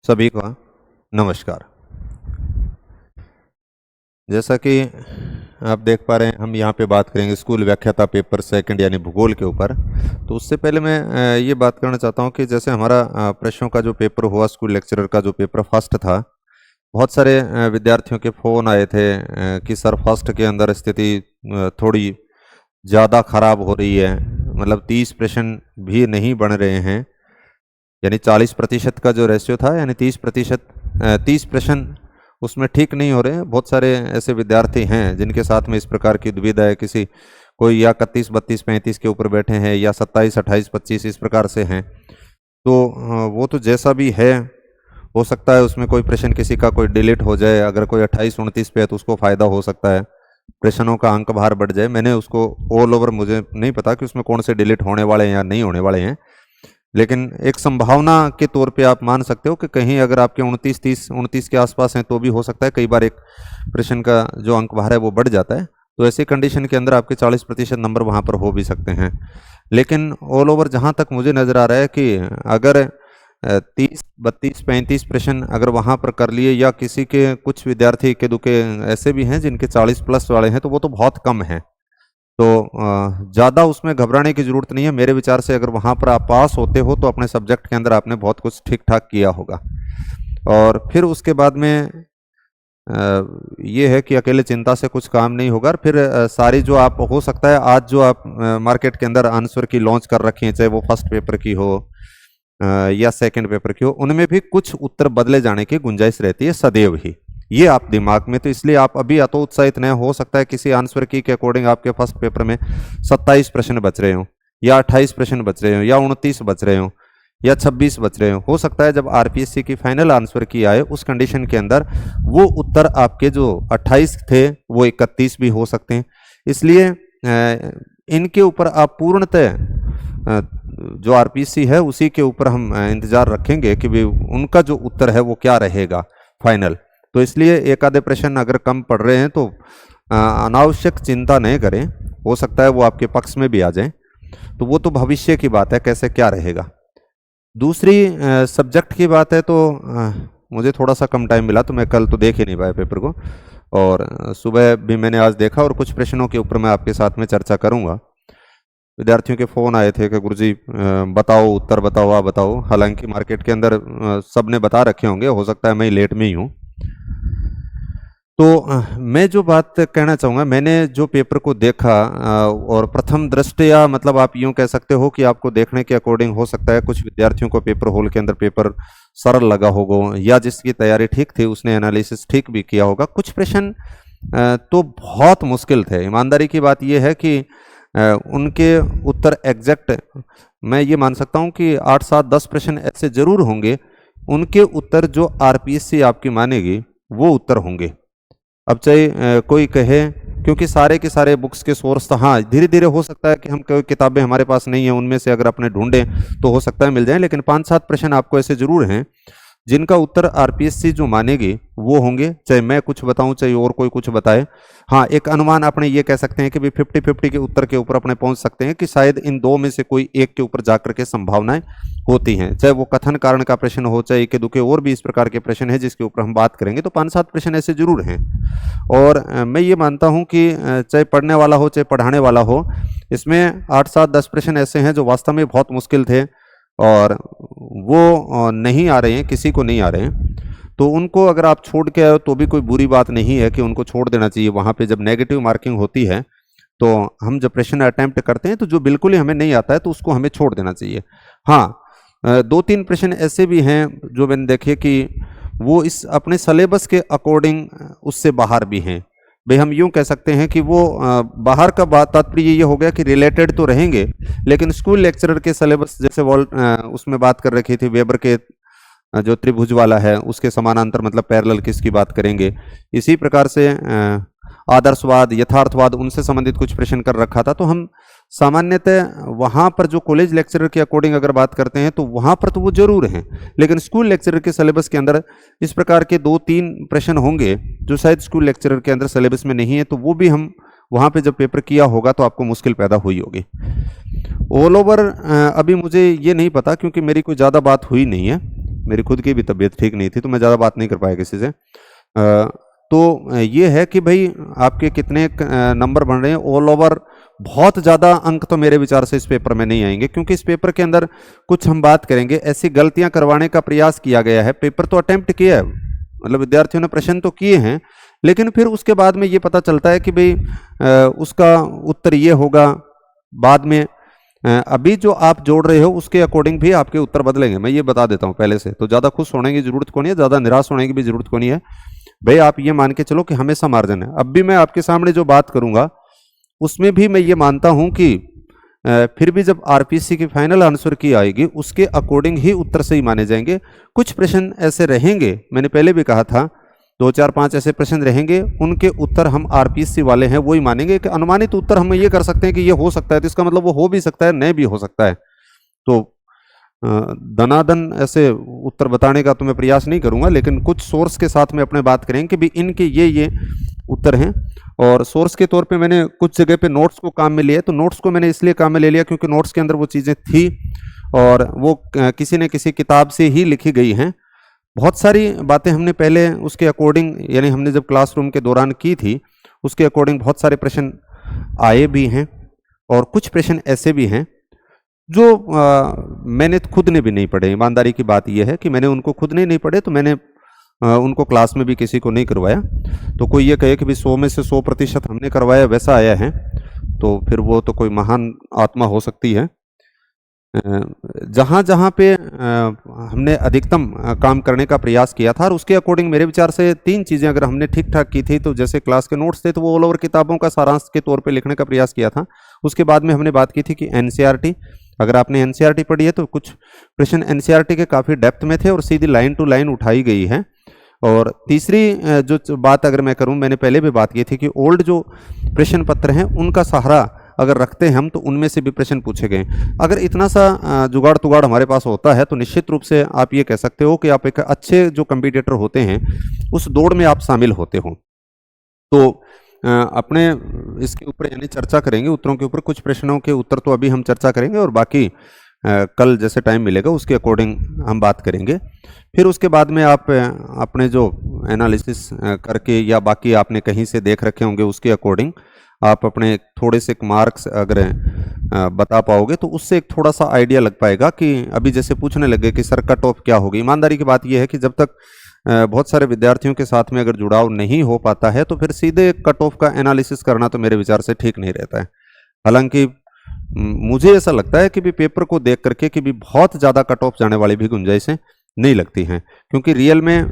सभी का नमस्कार। जैसा कि आप देख पा रहे हैं, हम यहाँ पे बात करेंगे स्कूल व्याख्याता पेपर सेकंड यानी भूगोल के ऊपर। तो उससे पहले मैं ये बात करना चाहता हूँ कि जैसे हमारा प्रश्नों का जो पेपर हुआ, स्कूल लेक्चरर का जो पेपर फर्स्ट था, बहुत सारे विद्यार्थियों के फ़ोन आए थे कि सर फर्स्ट के अंदर स्थिति थोड़ी ज़्यादा ख़राब हो रही है, मतलब 30 प्रश्न भी नहीं बन रहे हैं, यानी 40% का जो रेशियो था, यानी 30% 30 प्रश्न उसमें ठीक नहीं हो रहे हैं। बहुत सारे ऐसे विद्यार्थी हैं जिनके साथ में इस प्रकार की दुविधा है, किसी कोई या 31 32 35 के ऊपर बैठे हैं या 27 28 25 इस प्रकार से हैं। तो वो तो जैसा भी है, हो सकता है उसमें कोई प्रश्न किसी का कोई डिलीट हो जाए। अगर कोई 28 29 पे है तो उसको फ़ायदा हो सकता है, प्रश्नों का अंक भार बढ़ जाए। मैंने उसको ऑल ओवर, मुझे नहीं पता कि उसमें कौन से डिलीट होने वाले हैं या नहीं होने वाले हैं, लेकिन एक संभावना के तौर पे आप मान सकते हो कि कहीं अगर आपके 29 के आसपास हैं तो भी हो सकता है। कई बार एक प्रश्न का जो अंक भार है वो बढ़ जाता है, तो ऐसी कंडीशन के अंदर आपके 40% नंबर वहाँ पर हो भी सकते हैं। लेकिन ऑल ओवर जहाँ तक मुझे नज़र आ रहा है कि अगर 30 32 35 प्रश्न अगर वहाँ पर कर लिए, या किसी के कुछ विद्यार्थी के दुके ऐसे भी हैं जिनके 40+ वाले हैं, तो वो तो बहुत कम है। तो ज़्यादा उसमें घबराने की ज़रूरत नहीं है। मेरे विचार से अगर वहाँ पर आप पास होते हो तो अपने सब्जेक्ट के अंदर आपने बहुत कुछ ठीक ठाक किया होगा। और फिर उसके बाद में ये है कि अकेले चिंता से कुछ काम नहीं होगा। और फिर सारी जो आप, हो सकता है आज जो आप मार्केट के अंदर आंसर की लॉन्च कर रखी हैं, चाहे वो फर्स्ट पेपर की हो या सेकंड पेपर की हो, उनमें भी कुछ उत्तर बदले जाने की गुंजाइश रहती है सदैव ही। ये आप दिमाग में, तो इसलिए आप अभी तो उत्साहित नहीं हो सकता है किसी आंसर की के अकॉर्डिंग आपके फर्स्ट पेपर में 27 प्रश्न बच रहे हो, या 28 प्रश्न बच रहे हो, या 29 बच रहे हो, या 26 बच रहे हो सकता है जब आरपीएससी की फाइनल आंसर की आए उस कंडीशन के अंदर वो उत्तर आपके जो 28 थे वो 31 भी हो सकते हैं। इसलिए इनके ऊपर आप पूर्णतः जो आरपीएससी है उसी के ऊपर हम इंतजार रखेंगे कि भी उनका जो उत्तर है वो क्या रहेगा फाइनल। तो इसलिए एक आधे प्रश्न अगर कम पड़ रहे हैं तो अनावश्यक चिंता नहीं करें, हो सकता है वो आपके पक्ष में भी आ जाए। तो वो तो भविष्य की बात है, कैसे क्या रहेगा। दूसरी सब्जेक्ट की बात है तो मुझे थोड़ा सा कम टाइम मिला, तो मैं कल तो देख ही नहीं पाया पेपर को, और सुबह भी मैंने आज देखा, और कुछ प्रश्नों के ऊपर मैं आपके साथ में चर्चा करूंगा। विद्यार्थियों के फ़ोन आए थे कि गुरुजी बताओ, उत्तर बताओ, आप बताओ। हालांकि मार्केट के अंदर सब ने बता रखे होंगे, हो सकता है मैं लेट में ही हूँ। तो मैं जो बात कहना चाहूँगा, मैंने जो पेपर को देखा और प्रथम दृष्टया, मतलब आप यूँ कह सकते हो कि आपको देखने के अकॉर्डिंग हो सकता है कुछ विद्यार्थियों को पेपर हॉल के अंदर पेपर सरल लगा होगा, या जिसकी तैयारी ठीक थी उसने एनालिसिस ठीक भी किया होगा। कुछ प्रश्न तो बहुत मुश्किल थे। ईमानदारी की बात यह है कि उनके उत्तर एग्जैक्ट, मैं ये मान सकता हूँ कि 8 7 10 प्रश्न ऐसे जरूर होंगे, उनके उत्तर जो आरपीएससी आपकी मानेगी वो उत्तर होंगे। अब चाहे कोई कहे, क्योंकि सारे के सारे बुक्स के सोर्स, तो हाँ धीरे धीरे हो सकता है कि हम कोई किताबें हमारे पास नहीं है, उनमें से अगर अपने ढूंढें तो हो सकता है मिल जाए, लेकिन 5 7 प्रश्न आपको ऐसे जरूर हैं जिनका उत्तर आरपीएससी जो मानेगी वो होंगे, चाहे मैं कुछ बताऊं चाहे और कोई कुछ बताए। हाँ, एक अनुमान अपने ये कह सकते हैं कि भी 50-50 के उत्तर के ऊपर अपने पहुंच सकते हैं कि शायद इन दो में से कोई एक के ऊपर जाकर के संभावनाएं होती हैं, चाहे वो कथन कारण का प्रश्न हो, चाहे के दुके और भी इस प्रकार के प्रश्न है जिसके ऊपर हम बात करेंगे। तो 5 7 प्रश्न ऐसे जरूर हैं, और मैं ये मानता हूँ कि चाहे पढ़ने वाला हो चाहे पढ़ाने वाला हो, इसमें 8 7 10 प्रश्न ऐसे हैं जो वास्तव में बहुत मुश्किल थे, और वो नहीं आ रहे हैं, किसी को नहीं आ रहे हैं। तो उनको अगर आप छोड़ के आए तो भी कोई बुरी बात नहीं है कि उनको छोड़ देना चाहिए। वहाँ पे जब नेगेटिव मार्किंग होती है तो हम जब प्रश्न अटेम्प्ट करते हैं तो जो बिल्कुल ही हमें नहीं आता है तो उसको हमें छोड़ देना चाहिए। हाँ, 2-3 प्रश्न ऐसे भी हैं जो मैंने देखे कि वो इस अपने सिलेबस के अकॉर्डिंग उससे बाहर भी हैं। भाई हम यूँ कह सकते हैं कि वो बाहर का बात, तात्पर्य ये हो गया कि रिलेटेड तो रहेंगे, लेकिन स्कूल लेक्चरर के सिलेबस जैसे उसमें बात कर रखी थी, वेबर के जो त्रिभुज वाला है उसके समानांतर मतलब पैरेलल किसकी बात करेंगे, इसी प्रकार से आदर्शवाद, यथार्थवाद, उनसे संबंधित कुछ प्रश्न कर रखा था। तो हम सामान्यतः वहाँ पर जो कॉलेज लेक्चरर के अकॉर्डिंग अगर बात करते हैं तो वहाँ पर तो वो जरूर हैं, लेकिन स्कूल लेक्चरर के सिलेबस के अंदर इस प्रकार के 2-3 प्रश्न होंगे जो शायद स्कूल लेक्चरर के अंदर सिलेबस में नहीं है, तो वो भी हम वहाँ पे जब पेपर किया होगा तो आपको मुश्किल पैदा हुई होगी। ऑल ओवर अभी मुझे ये नहीं पता क्योंकि मेरी कोई ज़्यादा बात हुई नहीं है, मेरी खुद की भी तबीयत ठीक नहीं थी, तो मैं ज़्यादा बात नहीं कर पाया किसी से। तो ये है कि भाई आपके कितने नंबर बन रहे हैं ऑल ओवर। बहुत ज़्यादा अंक तो मेरे विचार से इस पेपर में नहीं आएंगे, क्योंकि इस पेपर के अंदर कुछ हम बात करेंगे, ऐसी गलतियां करवाने का प्रयास किया गया है। पेपर तो अटेम्प्ट किया है, मतलब विद्यार्थियों ने प्रश्न तो किए हैं, लेकिन फिर उसके बाद में ये पता चलता है कि भाई उसका उत्तर ये होगा। बाद में अभी जो आप जोड़ रहे हो उसके अकॉर्डिंग भी आपके उत्तर बदलेंगे, मैं ये बता देता हूँ पहले से। तो ज़्यादा खुश होने की जरूरत को नहीं है, ज़्यादा निराश होने की भी जरूरत को नहीं है भाई। आप ये मान के चलो कि हमेशा मार्जिन है। अब भी मैं आपके सामने जो बात करूंगा उसमें भी मैं ये मानता हूं कि फिर भी जब आरपीसी की फाइनल आंसर की आएगी उसके अकॉर्डिंग ही उत्तर सही माने जाएंगे। कुछ प्रश्न ऐसे रहेंगे, मैंने पहले भी कहा था, 2 4 5 ऐसे प्रश्न रहेंगे, उनके उत्तर हम आरपीसी वाले हैं वही मानेंगे। कि अनुमानित उत्तर हम ये कर सकते हैं कि ये हो सकता है, तो इसका मतलब वो हो भी सकता है, नहीं भी हो सकता है। तो दनादन ऐसे उत्तर बताने का तो मैं प्रयास नहीं करूंगा, लेकिन कुछ सोर्स के साथ में अपने बात करेंगे कि भी इनके ये उत्तर हैं। और सोर्स के तौर पे मैंने कुछ जगह पे नोट्स को काम में लिया, तो नोट्स को मैंने इसलिए काम में ले लिया क्योंकि नोट्स के अंदर वो चीज़ें थी और वो किसी न किसी किताब से ही लिखी गई हैं। बहुत सारी बातें हमने पहले उसके अकॉर्डिंग, यानी हमने जब क्लासरूम के दौरान की थी उसके अकॉर्डिंग बहुत सारे प्रश्न आए भी हैं, और कुछ प्रश्न ऐसे भी हैं जो मैंने खुद ने भी नहीं पढ़े। ईमानदारी की बात यह है कि मैंने उनको खुद ने नहीं पढ़े, तो मैंने उनको क्लास में भी किसी को नहीं करवाया। तो कोई ये कहे कि भी 100 में से 100% हमने करवाया, वैसा आया है, तो फिर वो तो कोई महान आत्मा हो सकती है। जहाँ जहाँ पे हमने अधिकतम काम करने का प्रयास किया था, और उसके अकॉर्डिंग मेरे विचार से 3 चीज़ें अगर हमने ठीक ठाक की थी, तो जैसे क्लास के नोट्स थे तो वो ऑल ओवर किताबों का सारांश के तौर पे लिखने का प्रयास किया था। उसके बाद में हमने बात की थी कि एनसीईआरटी, अगर आपने एनसीईआरटी पढ़ी है तो कुछ प्रश्न एनसीईआरटी के काफ़ी डेप्थ में थे और सीधी लाइन टू लाइन उठाई गई है। और तीसरी जो बात अगर मैं करूं, मैंने पहले भी बात की थी कि ओल्ड जो प्रश्न पत्र हैं उनका सहारा अगर रखते हैं हम, तो उनमें से भी प्रश्न पूछे गए। अगर इतना सा जुगाड़ तुगाड़ हमारे पास होता है तो निश्चित रूप से आप ये कह सकते हो कि आप एक अच्छे जो कंपटीटर होते हैं उस दौड़ में आप शामिल होते हो। तो अपने इसके ऊपर यानी चर्चा करेंगे उत्तरों के ऊपर। कुछ प्रश्नों के उत्तर तो अभी हम चर्चा करेंगे और बाकी कल जैसे टाइम मिलेगा उसके अकॉर्डिंग हम बात करेंगे। फिर उसके बाद में आप अपने जो एनालिसिस करके या बाकी आपने कहीं से देख रखे होंगे उसके अकॉर्डिंग आप अपने थोड़े से मार्क्स अगर बता पाओगे तो उससे एक थोड़ा सा आइडिया लग पाएगा कि अभी जैसे पूछने लगे कि सर कट ऑफ क्या होगी। ईमानदारी की बात यह है कि जब तक बहुत सारे विद्यार्थियों के साथ में अगर जुड़ाव नहीं हो पाता है तो फिर सीधे कट ऑफ का एनालिसिस करना तो मेरे विचार से ठीक नहीं रहता है। हालांकि मुझे ऐसा लगता है कि भी पेपर को देख करके कि भी बहुत ज़्यादा कट ऑफ जाने वाली भी गुंजाइशें नहीं लगती हैं, क्योंकि रियल में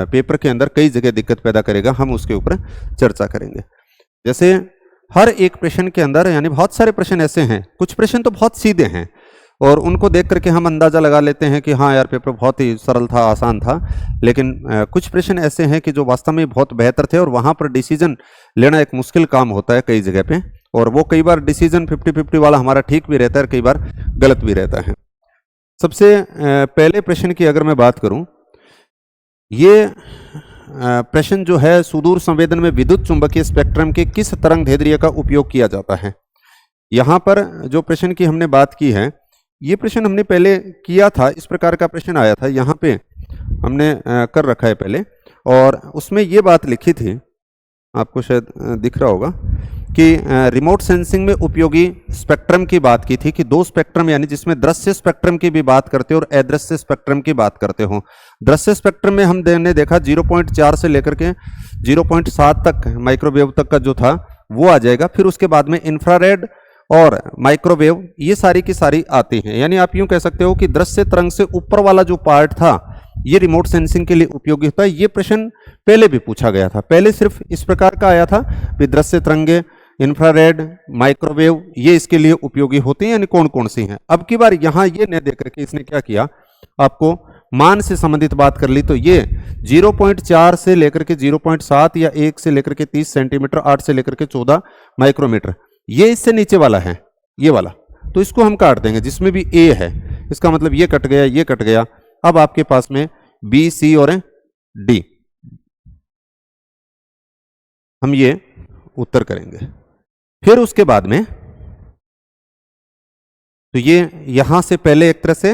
पेपर के अंदर कई जगह दिक्कत पैदा करेगा। हम उसके ऊपर चर्चा करेंगे। जैसे हर एक प्रश्न के अंदर यानी बहुत सारे प्रश्न ऐसे हैं, कुछ प्रश्न तो बहुत सीधे हैं और उनको देख करके हम अंदाज़ा लगा लेते हैं कि हाँ यार पेपर बहुत ही सरल था, आसान था। लेकिन कुछ प्रश्न ऐसे हैं कि जो वास्तव में बहुत बेहतर थे और वहाँ पर डिसीजन लेना एक मुश्किल काम होता है कई जगह पे, और वो कई बार डिसीजन 50-50 वाला हमारा ठीक भी रहता है, कई बार गलत भी रहता है। सबसे पहले प्रश्न की अगर मैं बात करूं, ये प्रश्न जो है सुदूर संवेदन में विद्युत चुंबकीय स्पेक्ट्रम के किस तरंगदैर्ध्य का उपयोग किया जाता है। यहाँ पर जो प्रश्न की हमने बात की है, ये प्रश्न हमने पहले किया था, इस प्रकार का प्रश्न आया था, यहाँ पे हमने कर रखा है पहले, और उसमें ये बात लिखी थी, आपको शायद दिख रहा होगा कि रिमोट सेंसिंग में उपयोगी स्पेक्ट्रम की बात की थी कि 2 स्पेक्ट्रम यानी जिसमें दृश्य स्पेक्ट्रम की भी बात करते हो और अदृश्य स्पेक्ट्रम की बात करते हो। दृश्य स्पेक्ट्रम में हमने देखा 0.4 से लेकर के 0.7 तक माइक्रोवेव तक का जो था वो आ जाएगा। फिर उसके बाद में इंफ्रारेड और माइक्रोवेव ये सारी की सारी आती हैं। यानी आप यूं कह सकते हो कि दृश्य तरंग से ऊपर वाला जो पार्ट था ये रिमोट सेंसिंग के लिए उपयोगी होता है। ये प्रश्न पहले भी पूछा गया था, पहले सिर्फ इस प्रकार का आया था कि दृश्य तरंगे, इंफ्रारेड, माइक्रोवेव ये इसके लिए उपयोगी होती हैं, यानी कौन कौन सी हैं। अब की बार यहाँ ये न देख करके इसने क्या किया, आपको मान से संबंधित बात कर ली। तो ये 0.4 से लेकर के 0.7 या 1 से लेकर के 30 सेंटीमीटर, 8 से लेकर के 14 माइक्रोमीटर, ये इससे नीचे वाला है, ये वाला, तो इसको हम काट देंगे। जिसमें भी ए है इसका मतलब ये कट गया, ये कट गया। अब आपके पास में बी, सी और डी, हम ये उत्तर करेंगे। फिर उसके बाद में तो ये यहां से पहले एक तरह से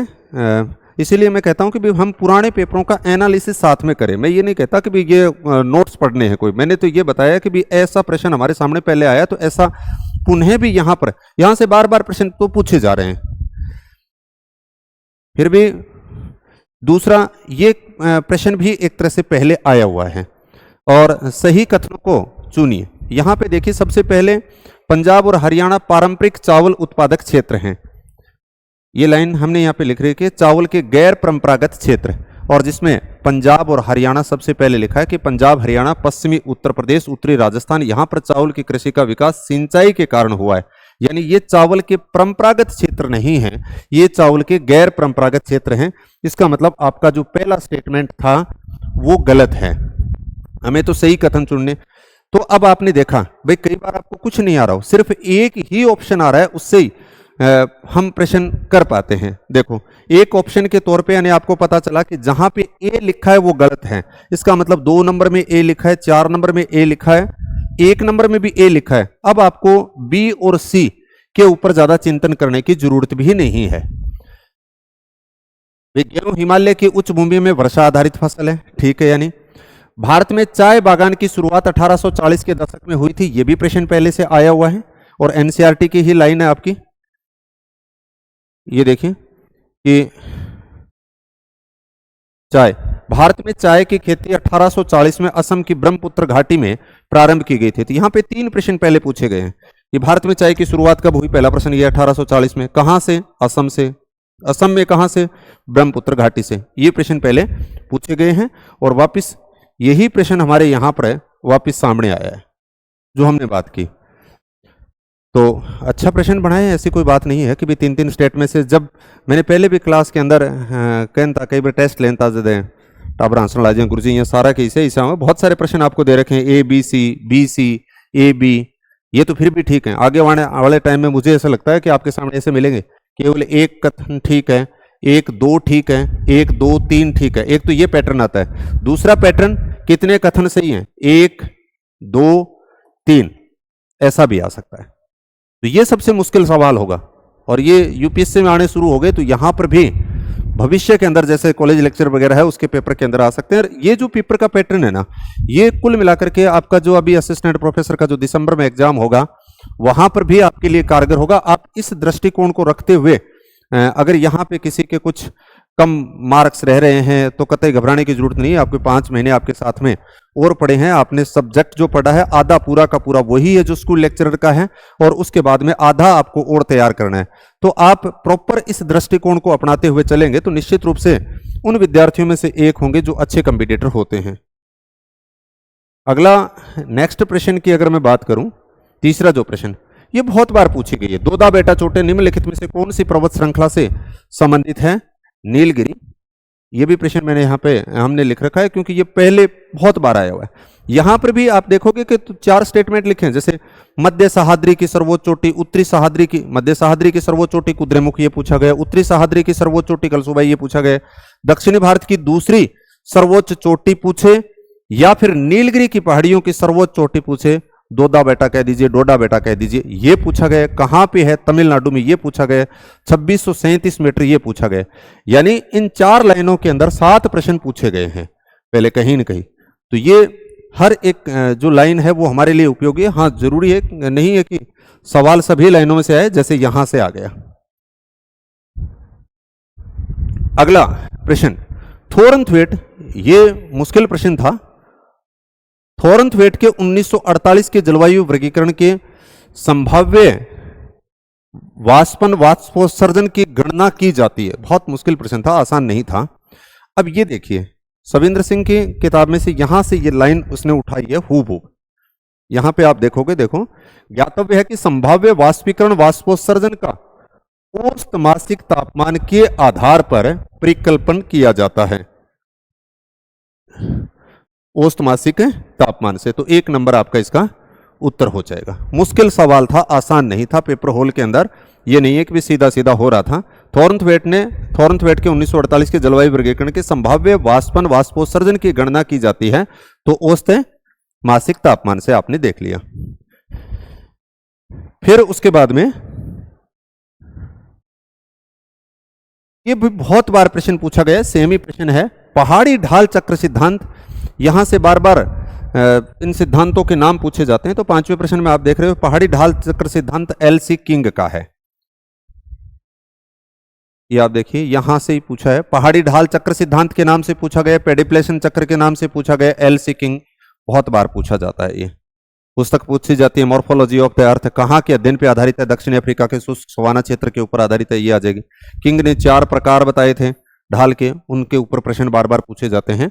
इसीलिए मैं कहता हूं कि भी हम पुराने पेपरों का एनालिसिस साथ में करें। मैं ये नहीं कहता कि भी ये नोट्स पढ़ने हैं कोई, मैंने तो ये बताया कि भी ऐसा प्रश्न हमारे सामने पहले आया तो ऐसा पुनः भी यहां से बार बार प्रश्न तो पूछे जा रहे हैं। फिर भी दूसरा ये प्रश्न भी एक तरह से पहले आया हुआ है, और सही कथनों को चुनिए। यहां पे देखिए सबसे पहले पंजाब और हरियाणा पारंपरिक चावल उत्पादक क्षेत्र हैं। ये लाइन हमने यहाँ पे लिख रही है कि चावल के गैर परंपरागत क्षेत्र, और जिसमें पंजाब और हरियाणा सबसे पहले लिखा है कि पंजाब, हरियाणा, पश्चिमी उत्तर प्रदेश, उत्तरी राजस्थान, यहाँ पर चावल की कृषि का विकास सिंचाई के कारण हुआ है। यानी ये चावल के परंपरागत क्षेत्र नहीं है, ये चावल के गैर परंपरागत क्षेत्र हैं। इसका मतलब आपका जो पहला स्टेटमेंट था वो गलत है, हमें तो सही कथन चुनने। तो अब आपने देखा भाई कई बार आपको कुछ नहीं आ रहा हो, सिर्फ एक ही ऑप्शन आ रहा है, उससे ही हम प्रश्न कर पाते हैं। देखो एक ऑप्शन के तौर पे यानी आपको पता चला कि जहां पे ए लिखा है वो गलत है, इसका मतलब 2 नंबर में ए लिखा है, 4 नंबर में ए लिखा है, 1 नंबर में भी ए लिखा है। अब आपको बी और सी के ऊपर ज्यादा चिंतन करने की जरूरत भी नहीं है। गेहूं हिमालय की उच्च भूमि में वर्षा आधारित फसल है, ठीक है। यानी भारत में चाय बागान की शुरुआत 1840 के दशक में हुई थी, यह भी प्रश्न पहले से आया हुआ है और एनसीईआरटी की ही लाइन है आपकी। ये देखिए कि चाय, भारत में चाय की खेती 1840 में असम की ब्रह्मपुत्र घाटी में प्रारंभ की गई थी। तो यहां पे 3 प्रश्न पहले पूछे गए हैं कि भारत में चाय की शुरुआत कब हुई। पहला प्रश्न ये 1840 में, कहां से, असम से, असम में कहां से, ब्रह्मपुत्र घाटी से। ये प्रश्न पहले पूछे गए हैं और वापस यही प्रश्न हमारे यहां पर वापस सामने आया है जो हमने बात की। तो अच्छा प्रश्न बनाए, ऐसी कोई बात नहीं है कि भी 3-3 स्टेट में से। जब मैंने पहले भी क्लास के अंदर कहता कई बार टेस्ट लेता जदे टाबर आंसर ला जाए गुरु जी ये सारा के इसे में बहुत सारे प्रश्न आपको दे रखे हैं, A B C, B C, A B, ये तो फिर भी ठीक है। आगे वाले टाइम में मुझे ऐसा लगता है कि आपके सामने ऐसे मिलेंगे केवल एक कथन ठीक है, 1 2 ठीक है, 1 2 3 ठीक है। एक तो ये पैटर्न आता है, दूसरा पैटर्न कितने कथन सही हैं, 1 2 3, ऐसा भी आ सकता है। तो ये सबसे मुश्किल सवाल होगा और ये यूपीएससी में आने शुरू हो गए तो यहां पर भी भविष्य के अंदर जैसे कॉलेज लेक्चर वगैरह है उसके पेपर के अंदर आ सकते हैं। ये जो पेपर का पैटर्न है ना, ये कुल मिलाकर के आपका जो अभी असिस्टेंट प्रोफेसर का जो दिसंबर में एग्जाम होगा वहां पर भी आपके लिए कारगर होगा। आप इस दृष्टिकोण को रखते हुए अगर यहाँ पे किसी के कुछ कम मार्क्स रह रहे हैं तो कतई घबराने की जरूरत नहीं है। आपके 5 महीने आपके साथ में और पढ़े हैं, आपने सब्जेक्ट जो पढ़ा है आधा पूरा का पूरा वही है जो स्कूल लेक्चरर का है और उसके बाद में आधा आपको और तैयार करना है। तो आप प्रॉपर इस दृष्टिकोण को अपनाते हुए चलेंगे तो निश्चित रूप से उन विद्यार्थियों में से एक होंगे जो अच्छे कंपीटिटर होते हैं। अगला नेक्स्ट प्रश्न की अगर मैं बात करूं, तीसरा जो प्रश्न ये बहुत बार पूछी गई है, दोदा बेटा चोटे निम्नलिखित में से कौन सी पर्वत श्रृंखला से संबंधित है, नीलगिरी। ये भी प्रश्न मैंने यहाँ पे हमने लिख रखा है क्योंकि ये पहले बहुत बार आया हुआ है। यहां पर भी आप देखोगे कि 4 स्टेटमेंट लिखे हैं, जैसे मध्य सहाद्री की सर्वोच्च चोटी, उत्तरी सहाद्री की, मध्य सहाद्री की सर्वोच्च चोटी कुद्रेमुख ये पूछा गया, उत्तरी सहाद्री की सर्वोच्च चोटी कलसुबाई ये पूछा गया, दक्षिणी भारत की दूसरी सर्वोच्च चोटी पूछे या फिर नीलगिरी की पहाड़ियों की सर्वोच्च चोटी पूछे, दोदा बेटा कह दीजिए, डोडा बेटा कह दीजिए, ये पूछा गया। कहां पे है, तमिलनाडु में, ये पूछा गया। 2637 मीटर ये पूछा गया। यानी इन 4 लाइनों के अंदर 7 प्रश्न पूछे गए हैं पहले कहीं न कहीं। तो ये हर एक जो लाइन है वो हमारे लिए उपयोगी है। हाँ जरूरी है नहीं है कि सवाल सभी लाइनों में से आए, जैसे यहां से आ गया। अगला प्रश्न थोरनथवेट, ये मुश्किल प्रश्न था। थोरनथवेट के 1948 के जलवायु वर्गीकरण के संभाव्य वाष्पोत्सर्जन की गणना की जाती है। बहुत मुश्किल प्रश्न था, आसान नहीं था। अब ये देखिए सविंद्र सिंह की किताब में से यहां से ये लाइन उसने उठाई है हूबहू। यहां पे आप देखोगे, देखो ज्ञातव्य है कि संभाव्य वाष्पीकरण वाष्पोत्सर्जन का औसत मासिक तापमान के आधार पर परिकल्पन किया जाता है, औसत मासिक तापमान से। तो 1 नंबर आपका इसका उत्तर हो जाएगा। मुश्किल सवाल था, आसान नहीं था। पेपर होल के अंदर ये नहीं है कि भी सीधा सीधा हो रहा था। थोरनथवेट के 1948 के जलवायु वर्गीकरण के संभाव्य वाष्पोत्सर्जन की गणना की जाती है, तो औसत मासिक तापमान से आपने देख लिया। फिर उसके बाद में ये भी बहुत बार प्रश्न पूछा गया, सेम ही प्रश्न है। पहाड़ी ढाल चक्र सिद्धांत, यहां से बार बार इन सिद्धांतों के नाम पूछे जाते हैं। तो पांचवें प्रश्न में आप देख रहे हो पहाड़ी ढाल चक्र सिद्धांत एलसी किंग का है। ये आप देखिए यहां से ही पूछा है, पहाड़ी ढाल चक्र सिद्धांत के नाम से पूछा गया, पेडिप्लेशन चक्र के नाम से पूछा गया, एलसी किंग बहुत बार पूछा जाता है। ये पुस्तक पूछी जाती है मॉर्फोलॉजी ऑफ द अर्थ, कहाँ के अध्ययन पे आधारित है? दक्षिण अफ्रीका के शुष्क सवाना क्षेत्र के ऊपर आधारित है, ये आ जाएगी। किंग ने 4 प्रकार बताए थे ढाल के, उनके ऊपर प्रश्न बार बार पूछे जाते हैं।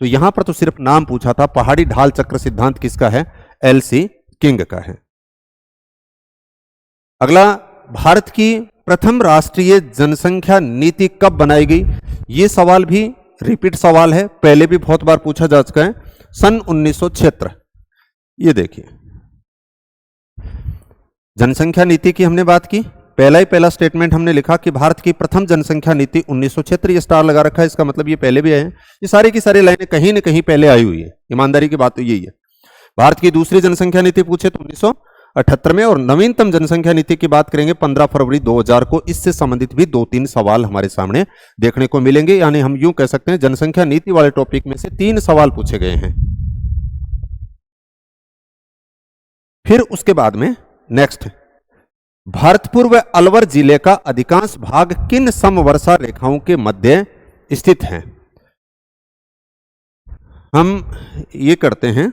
तो यहां पर तो सिर्फ नाम पूछा था। पहाड़ी ढाल चक्र सिद्धांत किसका है? एलसी किंग का है। अगला, भारत की प्रथम राष्ट्रीय जनसंख्या नीति कब बनाई गई? ये सवाल भी रिपीट सवाल है, पहले भी बहुत बार पूछा जा चुका है। सन 1976। ये देखिए जनसंख्या नीति की हमने बात की, पहला स्टेटमेंट हमने लिखा कि भारत की प्रथम जनसंख्या नीति 1976। ये स्टार लगा रखा है, इसका मतलब ये पहले भी आए हैं। ये सारी की सारी लाइनें कहीं ना कहीं पहले आई हुई है, ईमानदारी की बात तो यही है। भारत की दूसरी जनसंख्या नीति पूछे तो 1978 में, और नवीनतम जनसंख्या नीति की बात करेंगे 15 फरवरी 2000 को। इससे संबंधित भी 2-3 सवाल हमारे सामने देखने को मिलेंगे, यानी हम यूं कह सकते हैं जनसंख्या नीति वाले टॉपिक में से 3 सवाल पूछे गए हैं। फिर उसके बाद में नेक्स्ट, भरतपुर व अलवर जिले का अधिकांश भाग किन समवर्षा रेखाओं के मध्य स्थित है? हम ये करते हैं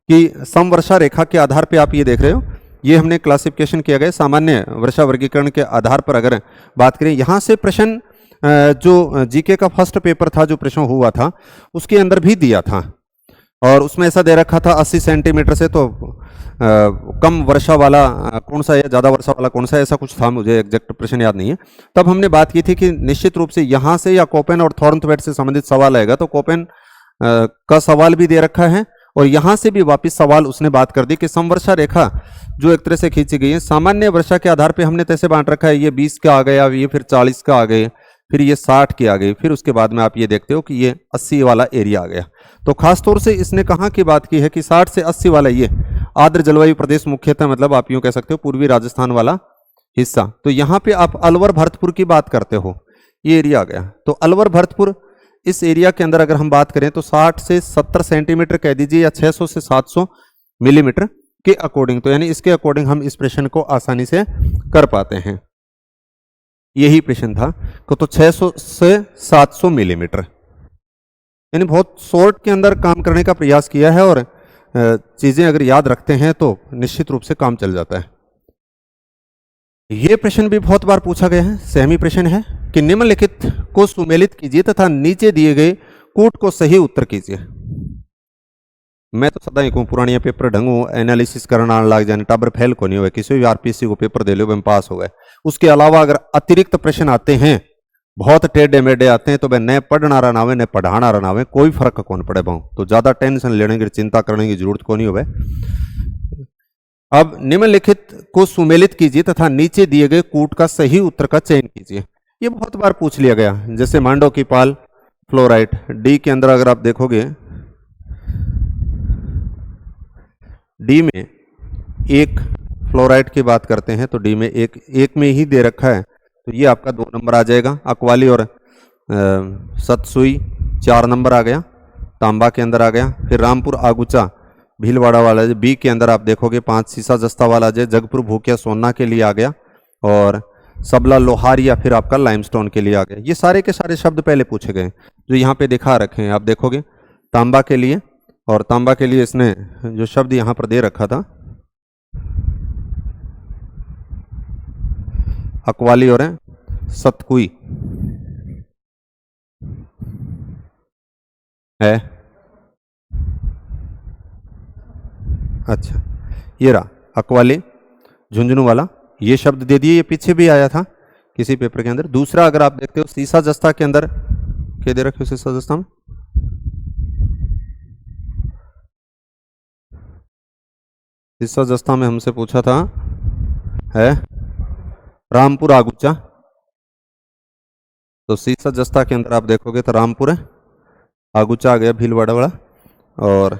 कि समवर्षा रेखा के आधार पे आप ये देख रहे हो, ये हमने क्लासिफिकेशन किया गया सामान्य वर्षा वर्गीकरण के आधार पर। अगर बात करें यहां से प्रश्न, जो जीके का फर्स्ट पेपर था, जो प्रश्न हुआ था उसके अंदर भी दिया था, और उसमें ऐसा दे रखा था 80 सेंटीमीटर से तो कम वर्षा वाला कौन सा है, ज्यादा वर्षा वाला कौन सा है, ऐसा कुछ था, मुझे एग्जैक्ट प्रश्न याद नहीं है। तब हमने बात की थी कि निश्चित रूप से यहां से या कोपेन और थॉर्नथवेट से संबंधित सवाल आएगा, तो कोपेन का सवाल भी दे रखा है, और यहां से भी वापस सवाल उसने बात कर दी कि समवर्षा रेखा जो एक तरह से खींची गई है सामान्य वर्षा के आधार पे हमने तैसे बांट रखा है। ये 20 का आ गया, ये फिर 40 का आ गए, फिर ये 60 के आ गए, फिर उसके बाद में आप ये देखते हो कि ये 80 वाला एरिया आ गया। तो खासतौर से इसने कहाँ की बात की है कि 60 से 80 वाला ये आर्द्र जलवायु प्रदेश, मुख्यतः मतलब आप यूं कह सकते हो पूर्वी राजस्थान वाला हिस्सा। तो यहाँ पे आप अलवर भरतपुर की बात करते हो, ये एरिया आ गया। तो अलवर भरतपुर इस एरिया के अंदर अगर हम बात करें तो 60 से 70 सेंटीमीटर कह दीजिए, या 600 से 700 मिलीमीटर के अकॉर्डिंग। तो यानी इसके अकॉर्डिंग हम इस प्रश्न को आसानी से कर पाते हैं। यही प्रश्न था तो 600 से 700 मिलीमीटर, यानी बहुत शॉर्ट के अंदर काम करने का प्रयास किया है, और चीजें अगर याद रखते हैं तो निश्चित रूप से काम चल जाता है। यह प्रश्न भी बहुत बार पूछा गया है, सहमी प्रश्न है कि निम्नलिखित को सुमेलित कीजिए तथा नीचे दिए गए कूट को सही उत्तर कीजिए। मैं तो सदा ही कहूँ पुरानिया पेपर ढंगू एनालिसिस करना लग जाए, टबर फेल को नहीं हुए, किसी भी आरपीसी को पेपर दे लो मैं पास हो गए। उसके अलावा अगर अतिरिक्त प्रश्न आते हैं, बहुत टेढ़े मेढ़े आते हैं, तो वह न पढ़ना रहा नावे न पढ़ाना रहा नावे, कोई फर्क कौन पड़े बहु। तो ज्यादा टेंशन लेने की चिंता करने की जरूरत को नहीं हुए। अब निम्नलिखित को सुमेलित कीजिए तथा नीचे दिए गए कूट का सही उत्तर का चयन कीजिए। ये बहुत बार पूछ लिया गया, जैसे मांडो की पाल फ्लोराइड। डी के अंदर अगर आप देखोगे, डी में एक फ्लोराइड की बात करते हैं, तो डी में एक में ही दे रखा है, तो ये आपका 2 नंबर आ जाएगा। अक्वाली और सतसुई 4 नंबर आ गया, तांबा के अंदर आ गया। फिर रामपुर आगुचा भीलवाड़ा वाला बी के अंदर आप देखोगे 5 सीसा जस्ता वाला जगपुर भूकिया सोना के लिए आ गया, और सबला लोहारिया फिर आपका लाइमस्टोन के लिए आ गया। ये सारे के सारे शब्द पहले पूछे गए जो यहाँ पे दिखा रखे हैं, आप देखोगे तांबा के लिए, और तांबा के लिए इसने जो शब्द यहाँ पर दे रखा था अक्वाली और सतकुई है। अच्छा, ये रहा अक्वाली झुंझुनू वाला, ये शब्द दे दिए, ये पीछे भी आया था किसी पेपर के अंदर। दूसरा अगर आप देखते हो सीसा जस्ता के अंदर क्या दे रखे हो, सीसा जस्ता में सीसा जस्ता में हमसे पूछा था है रामपुर आगुचा। तो सीसा जस्ता के अंदर आप देखोगे तो रामपुर है, आगुचा आ गया भीलवाड़ा वाला, और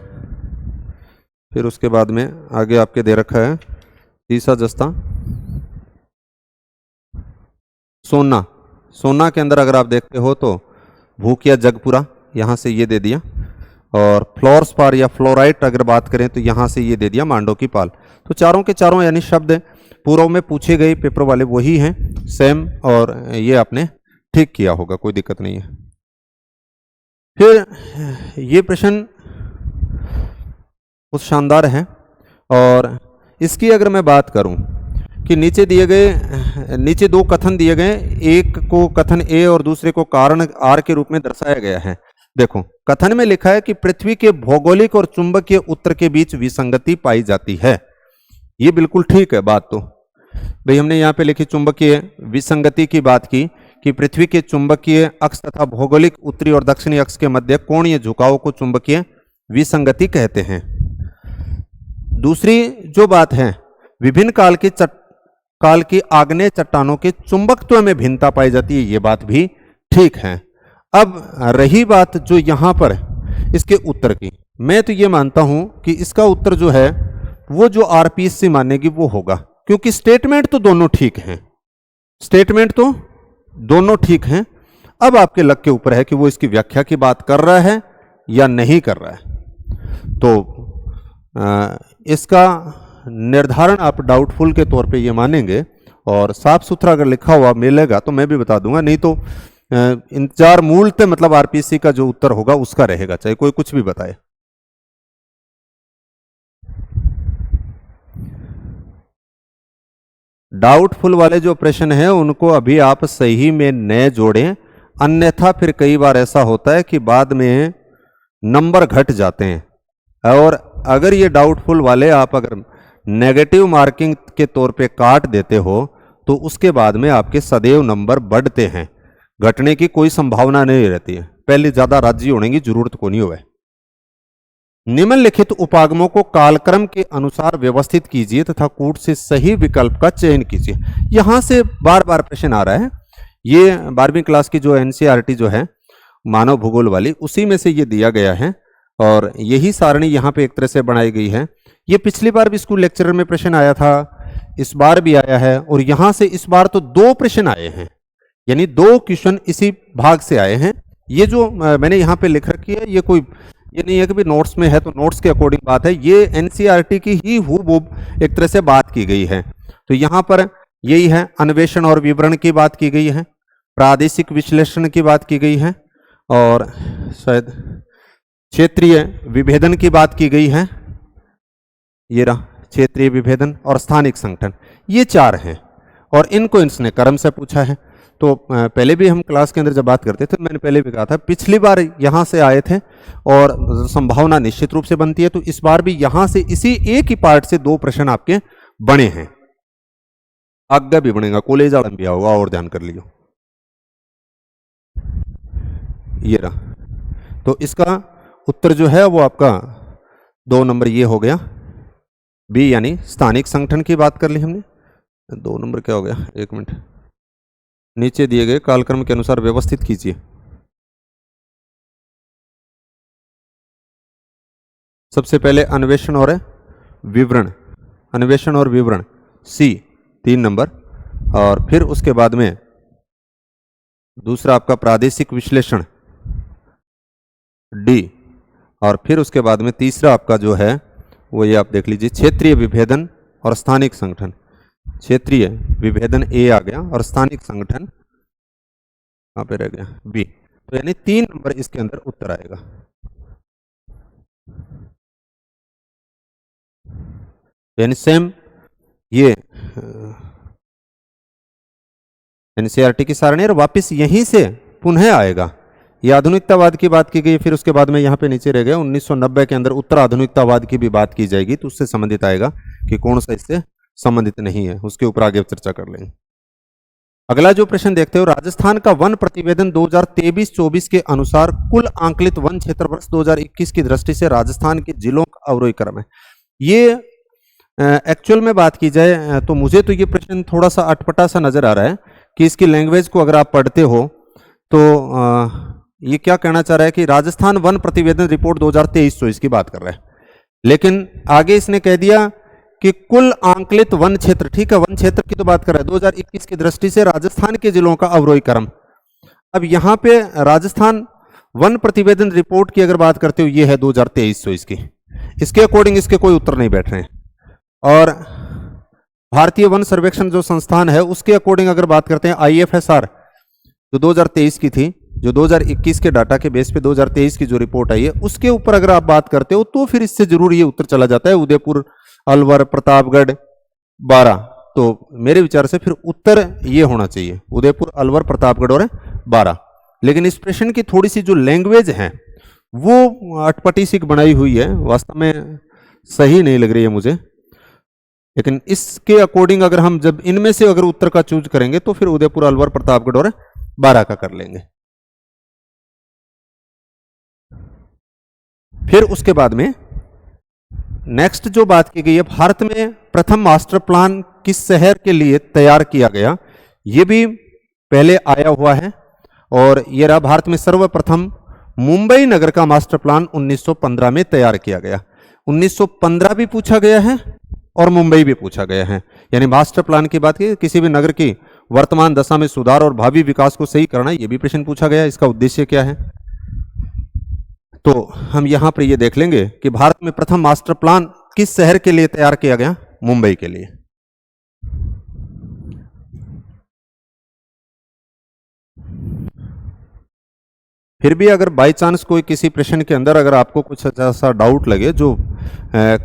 फिर उसके बाद में आगे आपके दे रखा है सीसा जस्ता सोना, सोना के अंदर अगर आप देखते हो तो भूकिया जगपुरा, यहाँ से ये दे दिया, और फ्लोरस्पार या फ्लोराइट अगर बात करें तो यहाँ से ये दे दिया मांडो की पाल। तो चारों के चारों यानी शब्द पूर्व में पूछे गए पेपर वाले वही हैं, सेम, और ये आपने ठीक किया होगा, कोई दिक्कत नहीं है। फिर ये प्रश्न बहुत शानदार है, और इसकी अगर मैं बात करूं कि नीचे दिए गए, नीचे दो कथन दिए गए, एक को कथन ए और दूसरे को कारण आर के रूप में दर्शाया गया है। देखो कथन में लिखा है कि पृथ्वी के भौगोलिक और चुंबकीय उत्तर के बीच विसंगति पाई जाती है। ये बिल्कुल ठीक है बात। तो भाई हमने यहाँ पे लिखी चुंबकीय विसंगति की बात की कि पृथ्वी के चुंबकीय अक्ष तथा भौगोलिक उत्तरी और दक्षिणी अक्ष के मध्य कोणीय झुकाव को चुंबकीय विसंगति कहते हैं। दूसरी जो बात है, विभिन्न काल की आग्नेय चट्टानों के चुंबकत्व में भिन्नता पाई जाती है, ये बात भी ठीक है। अब रही बात जो यहां पर इसके उत्तर की, मैं तो ये मानता हूं कि इसका उत्तर जो है वो जो आरपीएससी मानेगी वो होगा, क्योंकि स्टेटमेंट तो दोनों ठीक हैं, स्टेटमेंट तो दोनों ठीक हैं। अब आपके लक के ऊपर है कि वो इसकी व्याख्या की बात कर रहा है या नहीं कर रहा है। तो इसका निर्धारण आप डाउटफुल के तौर पे ये मानेंगे, और साफ सुथरा अगर लिखा हुआ मिलेगा तो मैं भी बता दूंगा, नहीं तो इंतजार मूलतः मतलब आरपीसी का जो उत्तर होगा उसका रहेगा, चाहे कोई कुछ भी बताए। डाउटफुल वाले जो प्रश्न है उनको अभी आप सही में न जोड़ें, अन्यथा फिर कई बार ऐसा होता है कि बाद में नंबर घट जाते हैं। और अगर ये डाउटफुल वाले आप अगर नेगेटिव मार्किंग के तौर पे काट देते हो तो उसके बाद में आपके सदैव नंबर बढ़ते हैं, घटने की कोई संभावना नहीं रहती है। पहले ज्यादा राज्य होने की जरूरत को नहीं हुआ। निम्नलिखित उपागमों को कालक्रम के अनुसार व्यवस्थित कीजिए तथा कूट से सही विकल्प का चयन कीजिए। यहां से बार बार प्रश्न आ रहा है, ये 12वीं क्लास की जो एनसीईआरटी जो है मानव भूगोल वाली, उसी में से ये दिया गया है, और यही सारणी यहाँ पे एक तरह से बनाई गई है। ये पिछली बार भी स्कूल लेक्चरर में प्रश्न आया था, इस बार भी आया है, और यहां से इस बार तो 2 प्रश्न आए हैं, यानी 2 क्वेश्चन इसी भाग से आए हैं। ये जो मैंने यहाँ पे लिख रखी है, ये नहीं है कि भी नोट्स में है तो नोट्स के अकॉर्डिंग बात है, ये एनसीईआरटी की ही हूबहू एक तरह से बात की गई है। तो यहाँ पर यही है, अन्वेषण और विवरण की बात की गई है, प्रादेशिक विश्लेषण की बात की गई है, और शायद क्षेत्रीय विभेदन की बात की गई है, ये रहा क्षेत्रीय विभेदन, और स्थानिक संगठन। ये 4 हैं, और इनको इसने क्रम से पूछा है। तो पहले भी हम क्लास के अंदर जब बात करते थे, मैंने पहले भी कहा था, पिछली बार यहां से आए थे और संभावना निश्चित रूप से बनती है, तो इस बार भी यहां से इसी एक ही पार्ट से 2 प्रश्न आपके बने हैं। आगे भी बनेगा, कॉलेज आलम भी होगा, और ध्यान कर लियो। ये रहा, तो इसका उत्तर जो है वो आपका 2 नंबर ये हो गया, बी यानी स्थानिक संगठन की बात कर ली हमने। 2 नंबर क्या हो गया, 1 मिनट, नीचे दिए गए कालक्रम के अनुसार व्यवस्थित कीजिए। सबसे पहले अन्वेषण और विवरण, अन्वेषण और विवरण सी 3 नंबर, और फिर उसके बाद में दूसरा आपका प्रादेशिक विश्लेषण डी, और फिर उसके बाद में तीसरा आपका जो है वो ये आप देख लीजिए, क्षेत्रीय विभेदन और स्थानिक संगठन। क्षेत्रीय विभेदन ए आ गया, और स्थानिक संगठन कहां पे रह गया, बी। तो यानी 3 नंबर इसके अंदर उत्तर आएगा। यानी सेम ये एनसीईआरटी की सारणी, और वापस यहीं से पुनः आएगा। ये आधुनिकतावाद की बात की गई, फिर उसके बाद में यहाँ पे नीचे रह गया 1990 के अंदर उत्तर आधुनिकतावाद की भी बात की जाएगी, तो उससे संबंधित आएगा कि कौन सा इससे संबंधित नहीं है, उसके ऊपर आगे चर्चा कर लेंगे। अगला जो प्रश्न देखते हो, राजस्थान का वन प्रतिवेदन 2023-24 के अनुसार कुल आंकलित वन क्षेत्र वर्ष 2021 की दृष्टि से राजस्थान के जिलों का अवरोही क्रम है। ये एक्चुअल में बात की जाए तो मुझे तो ये प्रश्न थोड़ा सा अटपटा सा नजर आ रहा है कि इसकी लैंग्वेज को अगर आप पढ़ते हो तो ये क्या कहना चाह रहा है कि राजस्थान वन प्रतिवेदन रिपोर्ट 2023-24 की बात कर रहा है, लेकिन आगे इसने कह दिया कि कुल आंकलित वन क्षेत्र, ठीक है, वन क्षेत्र की तो बात कर रहा है, 2021 की दृष्टि से राजस्थान के जिलों का अवरोही क्रम। अब यहाँ पे राजस्थान वन प्रतिवेदन रिपोर्ट की अगर बात करते हो, ये है 2023 की, इसके अकॉर्डिंग इसके कोई उत्तर नहीं बैठ रहे हैं। और भारतीय वन सर्वेक्षण जो संस्थान है उसके अकॉर्डिंग अगर बात करते हैं, IFSR जो 2023 की थी, जो 2021 के डाटा के बेस पे 2023 की जो रिपोर्ट आई है उसके ऊपर अगर आप बात करते हो तो फिर इससे जरूर ये उत्तर चला जाता है उदयपुर, अलवर, प्रतापगढ़, बारां। तो मेरे विचार से फिर उत्तर ये होना चाहिए, उदयपुर, अलवर, प्रतापगढ़ और बारां। लेकिन इस प्रश्न की थोड़ी सी जो लैंग्वेज है वो अटपटी सी बनाई हुई है, वास्तव में सही नहीं लग रही है मुझे। लेकिन इसके अकॉर्डिंग अगर हम जब इनमें से अगर उत्तर का चूज करेंगे तो फिर उदयपुर, अलवर, प्रतापगढ़ और बारां का कर लेंगे। फिर उसके बाद में नेक्स्ट जो बात की गई है, भारत में प्रथम मास्टर प्लान किस शहर के लिए तैयार किया गया, यह भी पहले आया हुआ है। और यह रहा, भारत में सर्वप्रथम मुंबई नगर का मास्टर प्लान 1915 में तैयार किया गया। 1915 भी पूछा गया है और मुंबई भी पूछा गया है। यानी मास्टर प्लान की बात की, किसी भी नगर की वर्तमान दशा में सुधार और भावी विकास को सही करना, यह भी प्रश्न पूछा गया। इसका उद्देश्य क्या है, तो हम यहां पर यह देख लेंगे कि भारत में प्रथम मास्टर प्लान किस शहर के लिए तैयार किया गया, मुंबई के लिए। फिर भी अगर बाई चांस कोई किसी प्रश्न के अंदर अगर आपको कुछ ऐसा डाउट लगे, जो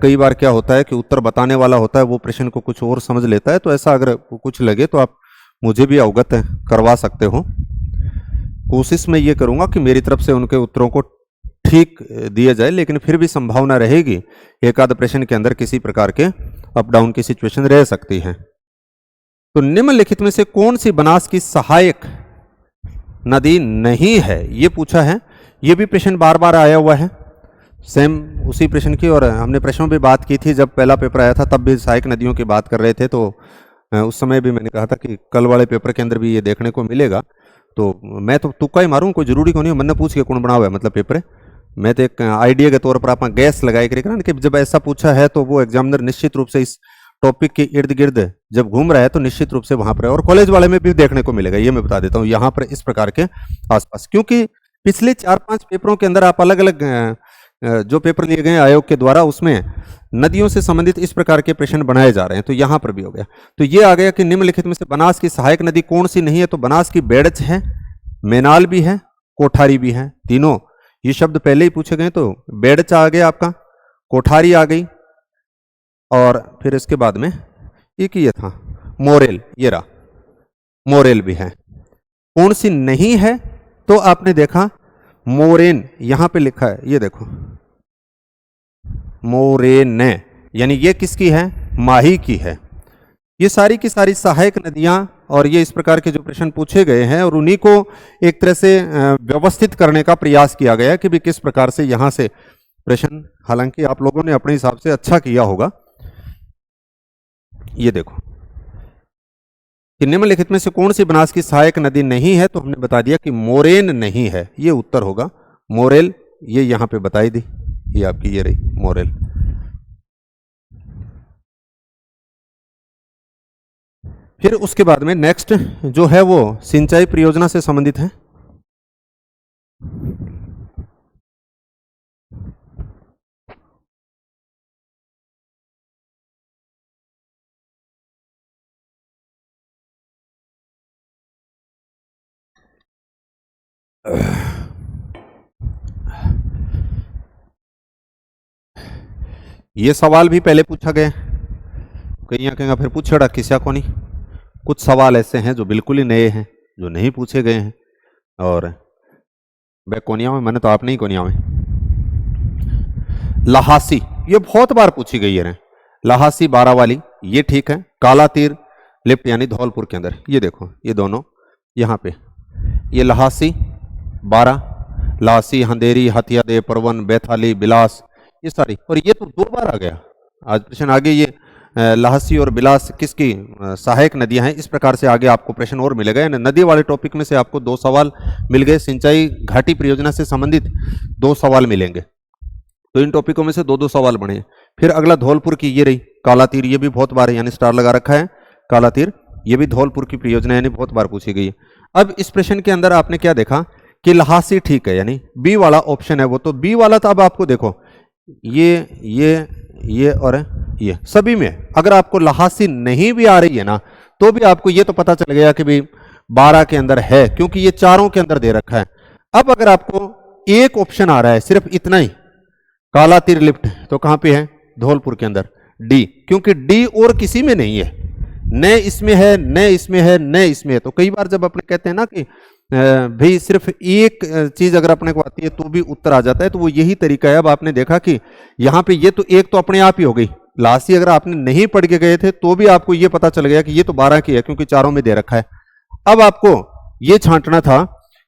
कई बार क्या होता है कि उत्तर बताने वाला होता है वो प्रश्न को कुछ और समझ लेता है, तो ऐसा अगर कुछ लगे तो आप मुझे भी अवगत करवा सकते हो। कोशिश मैं ये करूंगा कि मेरी तरफ से उनके उत्तरों को ठीक दिया जाए, लेकिन फिर भी संभावना रहेगी एक आध प्रश्न के अंदर किसी प्रकार के अप डाउन की सिचुएशन रह सकती है। तो निम्नलिखित में से कौन सी बनास की सहायक नदी नहीं है, ये पूछा है। ये भी प्रश्न बार बार आया हुआ है, सेम उसी प्रश्न की। और हमने प्रश्नों पे बात की थी, जब पहला पेपर आया था तब भी सहायक नदियों की बात कर रहे थे, तो उस समय भी मैंने कहा था कि कल वाले पेपर के अंदर भी ये देखने को मिलेगा। तो मैं तो तुक्का ही मारूं, कोई जरूरी को नहीं, मैंने पूछ के कौन बना हुआ है मतलब पेपर। मैं तो एक आइडिया के तौर पर आप गैस लगाए करेगा ना कि जब ऐसा पूछा है तो वो एग्जामिनर निश्चित रूप से इस टॉपिक के इर्द गिर्द जब घूम रहा है तो निश्चित रूप से वहां पर है। और कॉलेज वाले में भी देखने को मिलेगा, ये मैं बता देता हूँ, यहाँ पर इस प्रकार के आसपास। क्योंकि पिछले 4-5 पेपरों के अंदर आप अलग अलग जो पेपर लिए गए आयोग के द्वारा, उसमें नदियों से संबंधित इस प्रकार के प्रश्न बनाए जा रहे हैं। तो यहां पर भी हो गया। तो ये आ गया कि निम्नलिखित में से बनास की सहायक नदी कौन सी नहीं है, तो बनास की बेड़च है, मेनाल भी है, कोठारी भी है। तीनों ये शब्द पहले ही पूछे गए, तो बेड़च आ गया आपका, कोठारी आ गई, और फिर इसके बाद में एक ये था मोरेल, ये रहा मोरेल भी है। कौन सी नहीं है, तो आपने देखा मोरेन यहां पे लिखा है, ये देखो मोरेन, यानी ये किसकी है, माही की है। ये सारी की सारी सहायक नदियां, और ये इस प्रकार के जो प्रश्न पूछे गए हैं और उन्हीं को एक तरह से व्यवस्थित करने का प्रयास किया गया कि भी किस प्रकार से यहां से प्रश्न, हालांकि आप लोगों ने अपने हिसाब से अच्छा किया होगा। ये देखो कि निम्नलिखित में से कौन सी बनास की सहायक नदी नहीं है, तो हमने बता दिया कि मोरेन नहीं है, ये उत्तर होगा। मोरेल ये यहां पे बताई दी, ये आपकी ये रही मोरेल। फिर उसके बाद में नेक्स्ट जो है वो सिंचाई परियोजना से संबंधित है। ये सवाल भी पहले पूछा गया, कहीं कहीं फिर पूछेड़ा किसा को नहीं। कुछ सवाल ऐसे हैं जो बिल्कुल ही नए हैं, जो नहीं पूछे गए हैं, और वह कोनिया में मैंने तो आपने ही कोनिया में लहासी, ये बहुत बार पूछी गई है। लहासी 12 वाली ये ठीक है। काला तीर लिफ्ट यानी धौलपुर के अंदर, ये देखो ये दोनों यहाँ पे, ये लहासी 12, लहासी, हंदेरी, हथियादे, परवन, बैथाली, बिलास, ये सारी। और ये तो 2 बार आ गया आज प्रश्न आगे। ये लहासी और बिलास किसकी सहायक नदियां हैं, इस प्रकार से आगे आपको प्रश्न और मिलेगा। नदी वाले टॉपिक में से आपको 2 सवाल मिल गए, सिंचाई घाटी परियोजना से संबंधित 2 सवाल मिलेंगे। तो इन टॉपिकों में से 2-2 सवाल बने। फिर अगला धौलपुर की ये रही काला तीर, ये भी बहुत बार यानी स्टार लगा रखा है। काला तीर ये भी धौलपुर की परियोजना यानी बहुत बार पूछी गई है। अब इस प्रश्न के अंदर आपने क्या देखा कि लहासी ठीक है, यानी बी वाला ऑप्शन है वो, तो बी वाला तो अब आपको देखो ये और ये सभी में अगर आपको लहासी नहीं भी आ रही है ना, तो भी आपको ये तो पता चल गया कि भाई 12 के अंदर है, क्योंकि ये चारों के अंदर दे रखा है। अब अगर आपको एक ऑप्शन आ रहा है सिर्फ इतना ही, काला तीर लिफ्ट, तो कहां पे है? धौलपुर के अंदर डी, क्योंकि डी और किसी में नहीं है, न इसमें है, न इसमें है, न इसमें है। तो कई बार जब अपने कहते हैं ना कि भाई सिर्फ एक चीज अगर अपने को आती है तो भी उत्तर आ जाता है, तो वो यही तरीका है। अब आपने देखा कि यहाँ पे ये तो एक तो अपने आप ही हो गई लासी, अगर आपने नहीं पढ़ के गए थे तो भी आपको ये पता चल गया कि ये तो 12 की है, क्योंकि चारों में दे रखा है। अब आपको ये छांटना था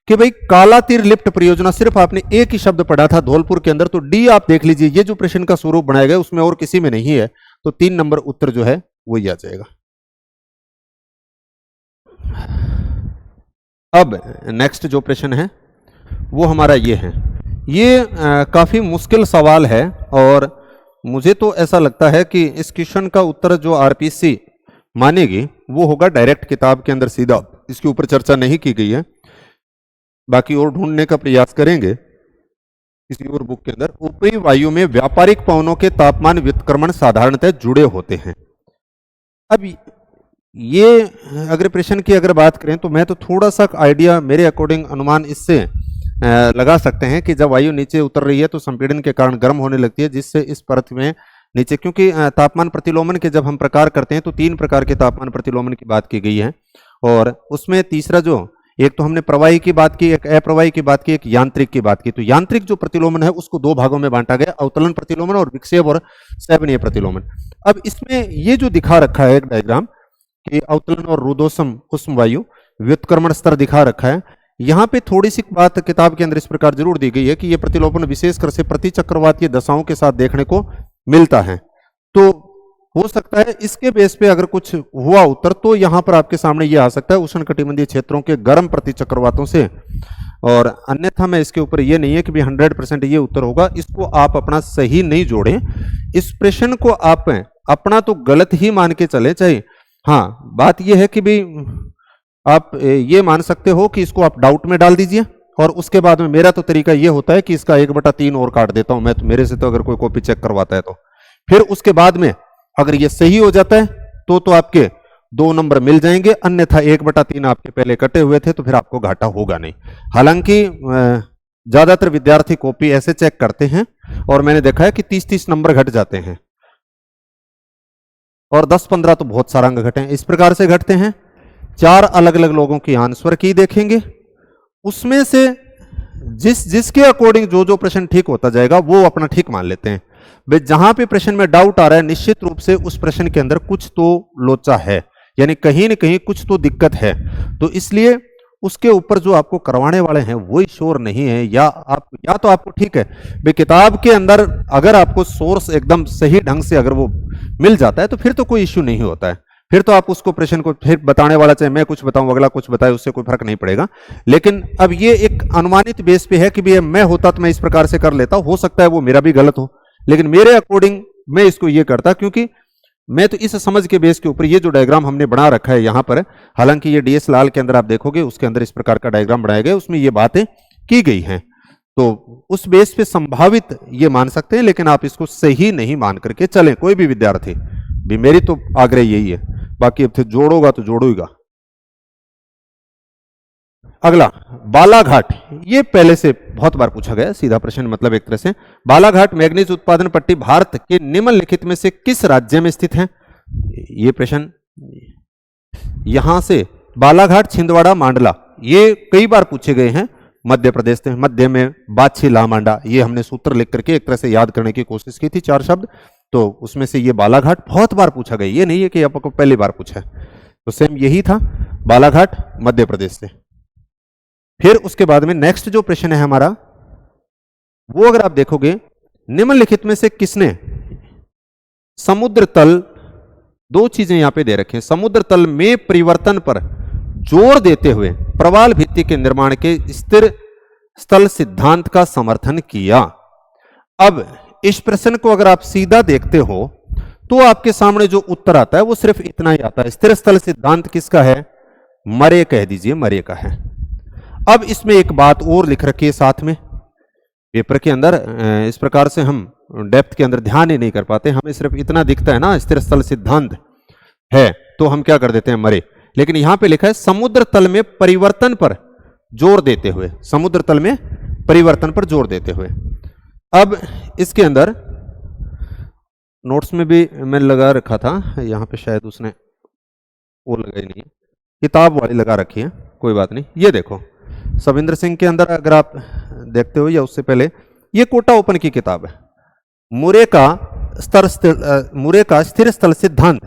कि भाई काला तीर लिफ्ट परियोजना सिर्फ आपने एक ही शब्द पढ़ा था धौलपुर के अंदर, तो डी आप देख लीजिए, ये जो प्रश्न का स्वरूप बनाया गया उसमें और किसी में नहीं है, तो 3 नंबर उत्तर जो है वही आ जाएगा। अब नेक्स्ट जो प्रश्न है वो हमारा ये है, ये काफी मुश्किल सवाल है, और मुझे तो ऐसा लगता है कि इस क्वेश्चन का उत्तर जो आरपीसी मानेगी वो होगा डायरेक्ट किताब के अंदर सीधा, इसके ऊपर चर्चा नहीं की गई है, बाकी और ढूंढने का प्रयास करेंगे किसी और बुक के अंदर। ऊपरी वायु में व्यापारिक पवनों के तापमान व्युत्क्रमण साधारणतः जुड़े होते हैं। अब ये अगर प्रश्न की अगर बात करें तो मैं तो थोड़ा सा आइडिया मेरे अकॉर्डिंग अनुमान इससे लगा सकते हैं कि जब वायु नीचे उतर रही है तो संपीड़न के कारण गर्म होने लगती है, जिससे इस परत में नीचे, क्योंकि तापमान प्रतिलोमन के जब हम प्रकार करते हैं तो 3 प्रकार के तापमान प्रतिलोमन की बात की गई है, और उसमें तीसरा जो एक तो हमने प्रवाही की बात की, एक अप्रवाही की बात की, एक यांत्रिक की बात की। तो यांत्रिक जो प्रतिलोमन है उसको 2 भागों में बांटा गया, अवतलन प्रतिलोमन और विक्षेप और सैवनीय प्रतिलोमन। अब इसमें ये जो दिखा रखा है एक डायग्राम कि अवतलन और रुदोषम उष्म वायु व्युत्क्रमण स्तर दिखा रखा है, यहाँ पे थोड़ी सी बात किताब के अंदर इस प्रकार जरूर दी गई है कि ये प्रतिलोमन विशेषकर से प्रतिचक्रवातीय दशाओं के साथ देखने को मिलता है। तो हो सकता है इसके बेस पे अगर कुछ हुआ उत्तर तो यहां पर आपके सामने ये आ सकता है उष्ण कटिबंधीय क्षेत्रों के गर्म प्रतिचक्रवातों से, और अन्यथा मैं इसके ऊपर ये नहीं है कि भी 100% ये उत्तर होगा, इसको आप अपना सही नहीं जोड़ें, इस प्रश्न को आप अपना तो गलत ही मान के चले। चाहे हाँ बात यह है कि भी आप ये मान सकते हो कि इसको आप डाउट में डाल दीजिए, और उसके बाद में मेरा तो तरीका ये होता है कि इसका 1/3 और काट देता हूं मैं, तो मेरे से तो अगर कोई कॉपी चेक करवाता है तो फिर उसके बाद में अगर ये सही हो जाता है तो आपके 2 नंबर मिल जाएंगे, अन्यथा 1/3 आपके पहले कटे हुए थे तो फिर आपको घाटा होगा नहीं। हालांकि ज्यादातर विद्यार्थी कॉपी ऐसे चेक करते हैं और मैंने देखा है कि 30-30 नंबर घट जाते हैं, और 10-15 तो बहुत सारा अंक घटे हैं। इस प्रकार से घटते हैं। 4 अलग अलग लोगों की आंसर की देखेंगे, उसमें से जिसके अकॉर्डिंग जो प्रश्न ठीक होता जाएगा वो अपना ठीक मान लेते हैं। वे जहां पे प्रश्न में डाउट आ रहा है निश्चित रूप से उस प्रश्न के अंदर कुछ तो लोचा है, यानी कहीं न कहीं कुछ तो दिक्कत है, तो इसलिए उसके ऊपर जो आपको करवाने वाले हैं वो श्योर नहीं है, या तो आपको ठीक है भाई किताब के अंदर अगर आपको सोर्स एकदम सही ढंग से अगर वो मिल जाता है तो फिर तो कोई इश्यू नहीं होता है, फिर तो आप उसको प्रश्न को फिर बताने वाला चाहे मैं कुछ बताऊं अगला कुछ बताए उससे कोई फर्क नहीं पड़ेगा। लेकिन अब ये एक अनुमानित बेस पे है कि भी मैं होता तो मैं इस प्रकार से कर लेता, हो सकता है वो मेरा भी गलत हो, लेकिन मेरे अकॉर्डिंग मैं इसको ये करता, क्योंकि मैं तो इस समझ के बेस के ऊपर ये जो डायग्राम हमने बना रखा है यहां पर, हालांकि ये डीएस लाल के अंदर आप देखोगे उसके अंदर इस प्रकार का डायग्राम बनाया गया, उसमें ये बातें की गई हैं, तो उस बेस पे संभावित ये मान सकते हैं, लेकिन आप इसको सही नहीं मान करके चलें कोई भी विद्यार्थी भी, मेरी तो आग्रह यही है। बाकी अब जोड़ोगा तो जोड़ोगा। अगला बालाघाट, ये पहले से बहुत बार पूछा गया सीधा प्रश्न, मतलब एक तरह से बालाघाट मैग्नीज उत्पादन पट्टी भारत के निम्नलिखित में से किस राज्य में स्थित है? ये प्रश्न यहां से बालाघाट, छिंदवाड़ा, मांडला ये कई बार पूछे गए हैं। मध्य प्रदेश में मध्य में बाछी लामांडा, ये हमने सूत्र लिख करके एक तरह से याद करने की कोशिश की थी 4 शब्द, तो उसमें से ये बालाघाट बहुत बार पूछा गया, ये नहीं है कि आपको पहली बार पूछा है, तो सेम यही था बालाघाट मध्य प्रदेश से। फिर उसके बाद में नेक्स्ट जो प्रश्न है हमारा वो अगर आप देखोगे, निम्नलिखित में से किसने समुद्र तल, 2 चीजें यहां पे दे रखे हैं, समुद्र तल में परिवर्तन पर जोर देते हुए प्रवाल भित्ति के निर्माण के स्थिर स्थल सिद्धांत का समर्थन किया। अब इस प्रश्न को अगर आप सीधा देखते हो तो आपके सामने जो उत्तर आता है वो सिर्फ इतना ही आता है। स्थिर स्थल सिद्धांत किसका है? मरे कह दीजिए, मरे का है। अब इसमें एक बात और लिख रखी है साथ में पेपर के अंदर, इस प्रकार से हम डेप्थ के अंदर ध्यान ही नहीं कर पाते, हमें सिर्फ इतना दिखता है ना स्थिर स्थल सिद्धांत है तो हम क्या कर देते हैं मरे, लेकिन यहां पे लिखा है समुद्र तल में परिवर्तन पर जोर देते हुए, समुद्र तल में परिवर्तन पर जोर देते हुए। अब इसके अंदर नोट्स में भी मैंने लगा रखा था, यहां पे शायद उसने वो लगाई नहीं, किताब वाली लगा रखी है, कोई बात नहीं। ये देखो सविंद्र सिंह के अंदर अगर आप देखते हो या उससे पहले, ये कोटा ओपन की किताब है, मुरे का स्थिर स्थल सिद्धांत।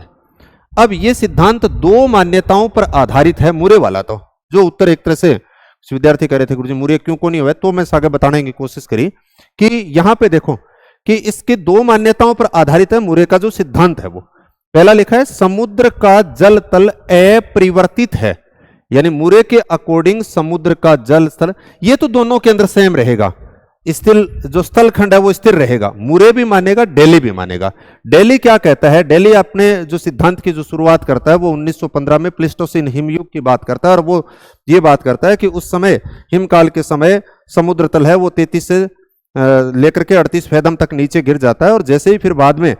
अब ये सिद्धांत दो मान्यताओं पर आधारित है, मुरे वाला तो जो उत्तर एक तरह से विद्यार्थी कह रहे थे गुरुजी मुरे क्यों को नहीं हुआ, तो मैं आगे बताने की कोशिश करी कि यहां पे देखो कि इसके दो मान्यताओं पर आधारित है मुरे का जो सिद्धांत है। वो पहला लिखा है समुद्र का जल तल अपरिवर्तित है, यानी मुरे के अकॉर्डिंग समुद्र का जल स्थल, ये तो दोनों के अंदर सेम रहेगा, स्थिर जो स्थल खंड है वो स्थिर रहेगा, मुरे भी मानेगा डेली भी मानेगा। डेली क्या कहता है, डेली अपने जो सिद्धांत की जो शुरुआत करता है वो 1915 में प्लिस्टोसिन हिमयुग की बात करता है, और वो ये बात करता है कि उस समय हिमकाल के समय समुद्र तल है वो 33 से लेकर के 38 फेदम तक नीचे गिर जाता है, और जैसे ही फिर बाद में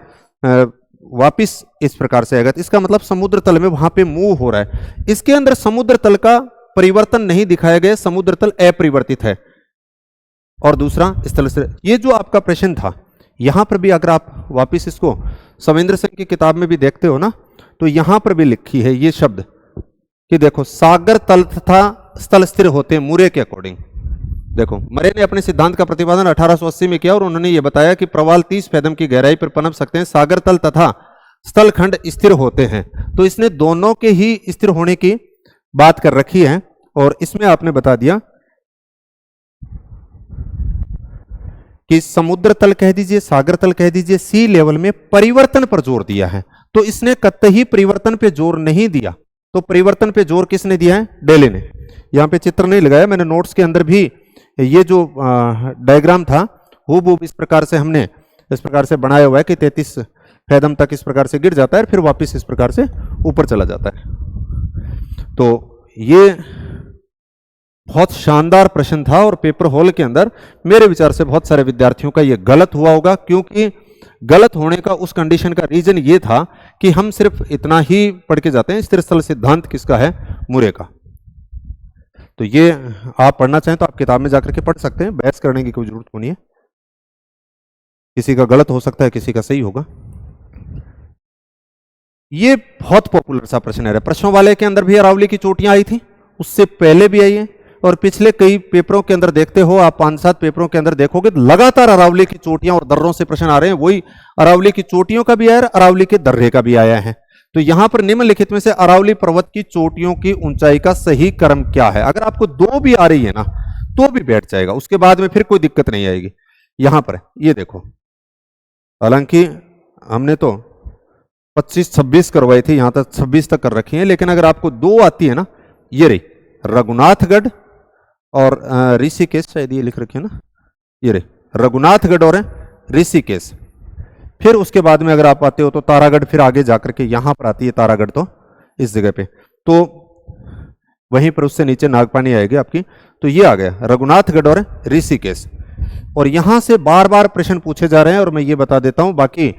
वापिस इस प्रकार से आएगा, तो इसका मतलब समुद्र तल में वहां पे मूव हो रहा है। इसके अंदर समुद्र तल का परिवर्तन नहीं दिखाया गया, समुद्र तल अपरिवर्तित है। और दूसरा स्थल से, ये जो आपका प्रश्न था यहां पर भी अगर आप वापिस इसको सविंद्र सिंह की किताब में भी देखते हो ना, तो यहां पर भी लिखी है ये शब्द कि देखो सागर तल तथा स्थल स्थिर होते हैं मुरे के अकॉर्डिंग। देखो मरे ने अपने सिद्धांत का प्रतिपादन 1880 में किया और उन्होंने ये बताया कि प्रवाल 30 फेदम की गहराई पर पनप सकते हैं, सागर तल तथा स्थल खंड स्थिर होते हैं। तो इसने दोनों के ही स्थिर होने की बात कर रखी है, और इसमें आपने बता दिया कि समुद्र तल कह दीजिए, सागर तल कह दीजिए, सी लेवल में परिवर्तन पर जोर दिया है। तो इसने कतई परिवर्तन पे जोर नहीं दिया, तो परिवर्तन पे जोर किसने दिया है, डेली ने। यहां पे चित्र नहीं लगाया मैंने, नोट्स के अंदर भी ये जो डायग्राम था वो इस प्रकार से हमने इस प्रकार से बनाया हुआ है कि 33 फेदम तक इस प्रकार से गिर जाता है, फिर वापस इस प्रकार से ऊपर चला जाता है। तो ये बहुत शानदार प्रश्न था, और पेपर हॉल के अंदर मेरे विचार से बहुत सारे विद्यार्थियों का ये गलत हुआ होगा, क्योंकि गलत होने का उस कंडीशन का रीजन ये था कि हम सिर्फ इतना ही पढ़ के जाते हैं स्थिर स्थल सिद्धांत किसका है, मुरे का। तो ये आप पढ़ना चाहें तो आप किताब में जाकर के पढ़ सकते हैं, बहस करने की कोई जरूरत नहीं है, किसी का गलत हो सकता है किसी का सही होगा। ये बहुत पॉपुलर सा प्रश्न है, प्रश्नों वाले के अंदर भी अरावली की चोटियां आई थी, उससे पहले भी आई है, और पिछले कई पेपरों के अंदर देखते हो आप, 5-7 पेपरों के अंदर देखोगे लगातार अरावली की चोटियां और दर्रों से प्रश्न आ रहे हैं। वही अरावली की चोटियों का भी आया है, अरावली के दर्रे का भी आया है। तो यहां पर निम्नलिखित में से अरावली पर्वत की चोटियों की ऊंचाई का सही क्रम क्या है। अगर आपको दो भी आ रही है ना तो भी बैठ जाएगा, उसके बाद में फिर कोई दिक्कत नहीं आएगी। यहां पर ये देखो, हालांकि हमने तो 25-26 करवाई थी, यहां तक 26 तक कर रखी है, लेकिन अगर आपको दो आती है ना, ये रही रघुनाथगढ़ और ऋषिकेश, शायद ये लिख रखी है ना, ये रही रघुनाथगढ़ और ऋषिकेश। फिर उसके बाद में अगर आप आते हो तो तारागढ़, फिर आगे जाकर के यहां पर आती है तारागढ़, तो इस जगह पे, तो वहीं पर उससे नीचे नागपानी आएगी आपकी। तो ये आ गया रघुनाथगढ़ और ऋषिकेश, और यहां से बार बार प्रश्न पूछे जा रहे हैं। और मैं ये बता देता हूं, बाकी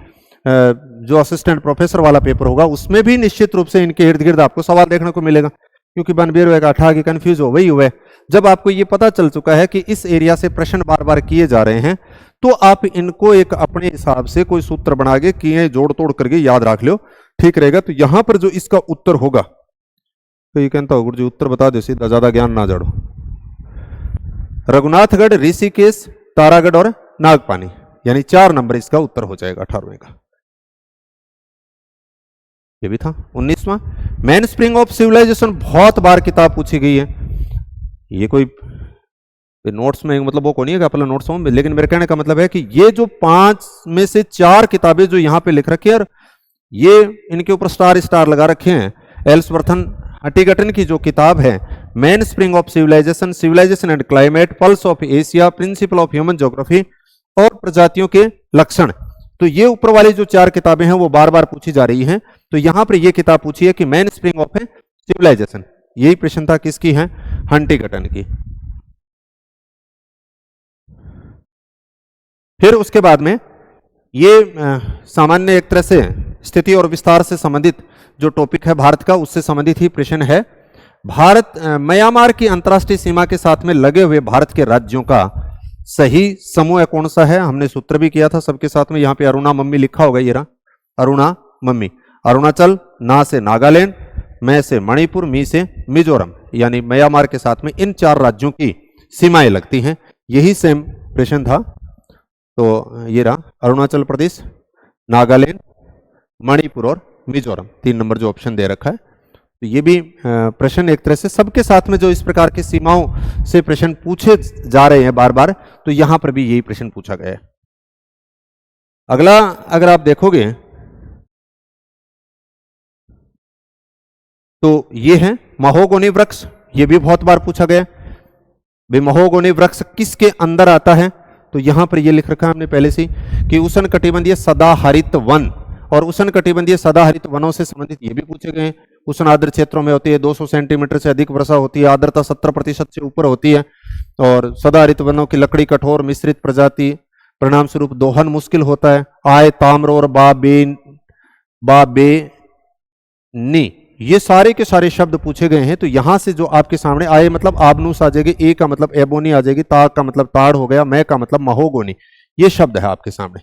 जो असिस्टेंट प्रोफेसर वाला पेपर होगा उसमें भी निश्चित रूप से इनके इर्द गिर्द आपको सवाल देखने को मिलेगा, क्योंकि बनबीर हुए अठा की कंफ्यूज हो वही हुए। जब आपको ये पता चल चुका है कि इस एरिया से प्रश्न बार बार किए जा रहे हैं, तो आप इनको एक अपने हिसाब से कोई सूत्र बना के किए जोड़ तोड़ करके याद रख लो, ठीक रहेगा। तो यहां पर जो इसका उत्तर होगा, तो ये कहता हो गुरु जी उत्तर बता दो सीधा, ज्यादा ज्ञान ना जड़ो। रघुनाथगढ़, ऋषिकेश, तारागढ़ और नागपानी, यानी 4 नंबर इसका उत्तर हो जाएगा 18वें का। ये भी था 19वां मेन स्प्रिंग ऑफ सिविलाइजेशन, बहुत बार किताब पूछी गई है। ये कोई नोट्स में मतलब वो कौन है कि अपना नोट्स में, लेकिन मेरे कहने का मतलब है कि ये जो 5 में से 4 किताबें जो यहां पे लिख रखी है, ये इनके ऊपर स्टार स्टार लगा रखे हैं। एल्सवर्थन हटिगटन की जो किताब है mainspring of civilization, civilization and climate, pulse of Asia, principle of human geography और प्रजातियों के लक्षण, तो ये ऊपर वाली जो 4 किताबें हैं वो बार बार पूछी जा रही हैं। तो यहां पर ये किताब पूछी है कि मेन स्प्रिंग ऑफ सिविलाइजेशन, यही प्रश्न था किसकी है, हंटिंगटन की। फिर उसके बाद में ये सामान्य एक तरह से स्थिति और विस्तार से संबंधित जो टॉपिक है भारत का, उससे संबंधित ही प्रश्न है। भारत म्यांमार की अंतर्राष्ट्रीय सीमा के साथ में लगे हुए भारत के राज्यों का सही समूह कौन सा है? हमने सूत्र भी किया था सबके साथ में, यहां पे अरुणा मम्मी लिखा होगा, ये रहा अरुणा मम्मी। अरुणाचल, ना से नागालैंड, मैं से मणिपुर, मी से मिजोरम, यानी म्यांमार के साथ में इन 4 राज्यों की सीमाएं लगती हैं। यही सेम प्रश्न था। तो ये रहा अरुणाचल प्रदेश, नागालैंड, मणिपुर और मिजोरम, 3 नंबर जो ऑप्शन दे रखा है। तो ये भी प्रश्न एक तरह से सबके साथ में जो इस प्रकार की सीमाओं से प्रश्न पूछे जा रहे हैं बार बार, तो यहां पर भी यही प्रश्न पूछा गया है। अगला अगर आप देखोगे तो ये है महोगनी वृक्ष, ये भी बहुत बार पूछा गया। भाई महोगनी वृक्ष किसके अंदर आता है? तो यहां पर ये लिख रखा है हमने पहले से कि उष्णकटिबंधीय सदाहरित वन, और उष्णकटिबंधीय सदाहरित वनों से संबंधित ये भी पूछे गए हैं। उष्ण आर्द्र क्षेत्रों में होती है, 200 सेंटीमीटर से अधिक वर्षा होती है, आर्द्रता 70% से ऊपर होती है, और सदाहरित वनों की लकड़ी कठोर मिश्रित प्रजाति, परिणाम स्वरूप दोहन मुश्किल होता है। आय, ताम्र और बाबेनी, ये सारे के सारे शब्द पूछे गए हैं। तो यहां से जो आपके सामने आए मतलब आबनूस आ जाएगी, ए का मतलब एबोनी आ जाएगी, ता का मतलब ताड़ हो गया, मैं का मतलब महोगोनी, ये शब्द है आपके सामने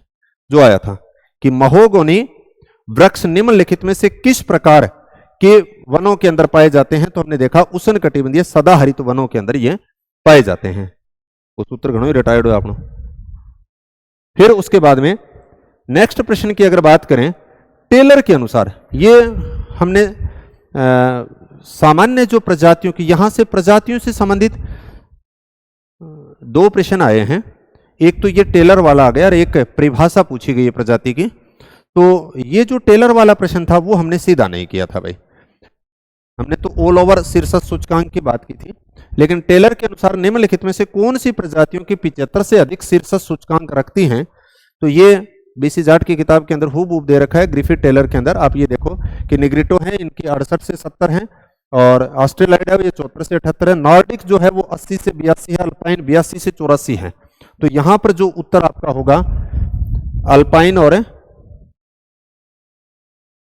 जो आया था कि महोगोनी वृक्ष निम्नलिखित में से किस प्रकार के वनों के अंदर पाए जाते हैं? तो हमने देखा उष्णकटिबंधीय सदाहरित वनों के अंदर ये पाए जाते हैं। वो सूत्र घणो रिटायर्ड हो आपने। फिर उसके बाद में नेक्स्ट प्रश्न की अगर बात करें, टेलर के अनुसार ये हमने सामान्य जो प्रजातियों की, यहां से प्रजातियों से संबंधित 2 प्रश्न आए हैं। एक तो ये टेलर वाला आ गया और एक परिभाषा पूछी गई है प्रजाति की। तो ये जो टेलर वाला प्रश्न था वो हमने सीधा नहीं किया था भाई, हमने तो ऑल ओवर शीर्षक सूचकांक की बात की थी। लेकिन टेलर के अनुसार निम्नलिखित में से कौन सी प्रजातियों की 75 से अधिक शीर्षक सूचकांक रखती हैं? तो ये बीसी जाट की किताब के अंदर हूबहूब दे रखा है ग्रिफिथ टेलर के अंदर। आप ये देखो कि निग्रिटो है, इनकी 68 से 70 है, और ऑस्ट्रेलाइड है ये 74 से 78 है, नॉर्डिक जो है वो 80 से 82 है, अल्पाइन 82 से 84 है। तो यहां पर जो उत्तर आपका होगा अल्पाइन और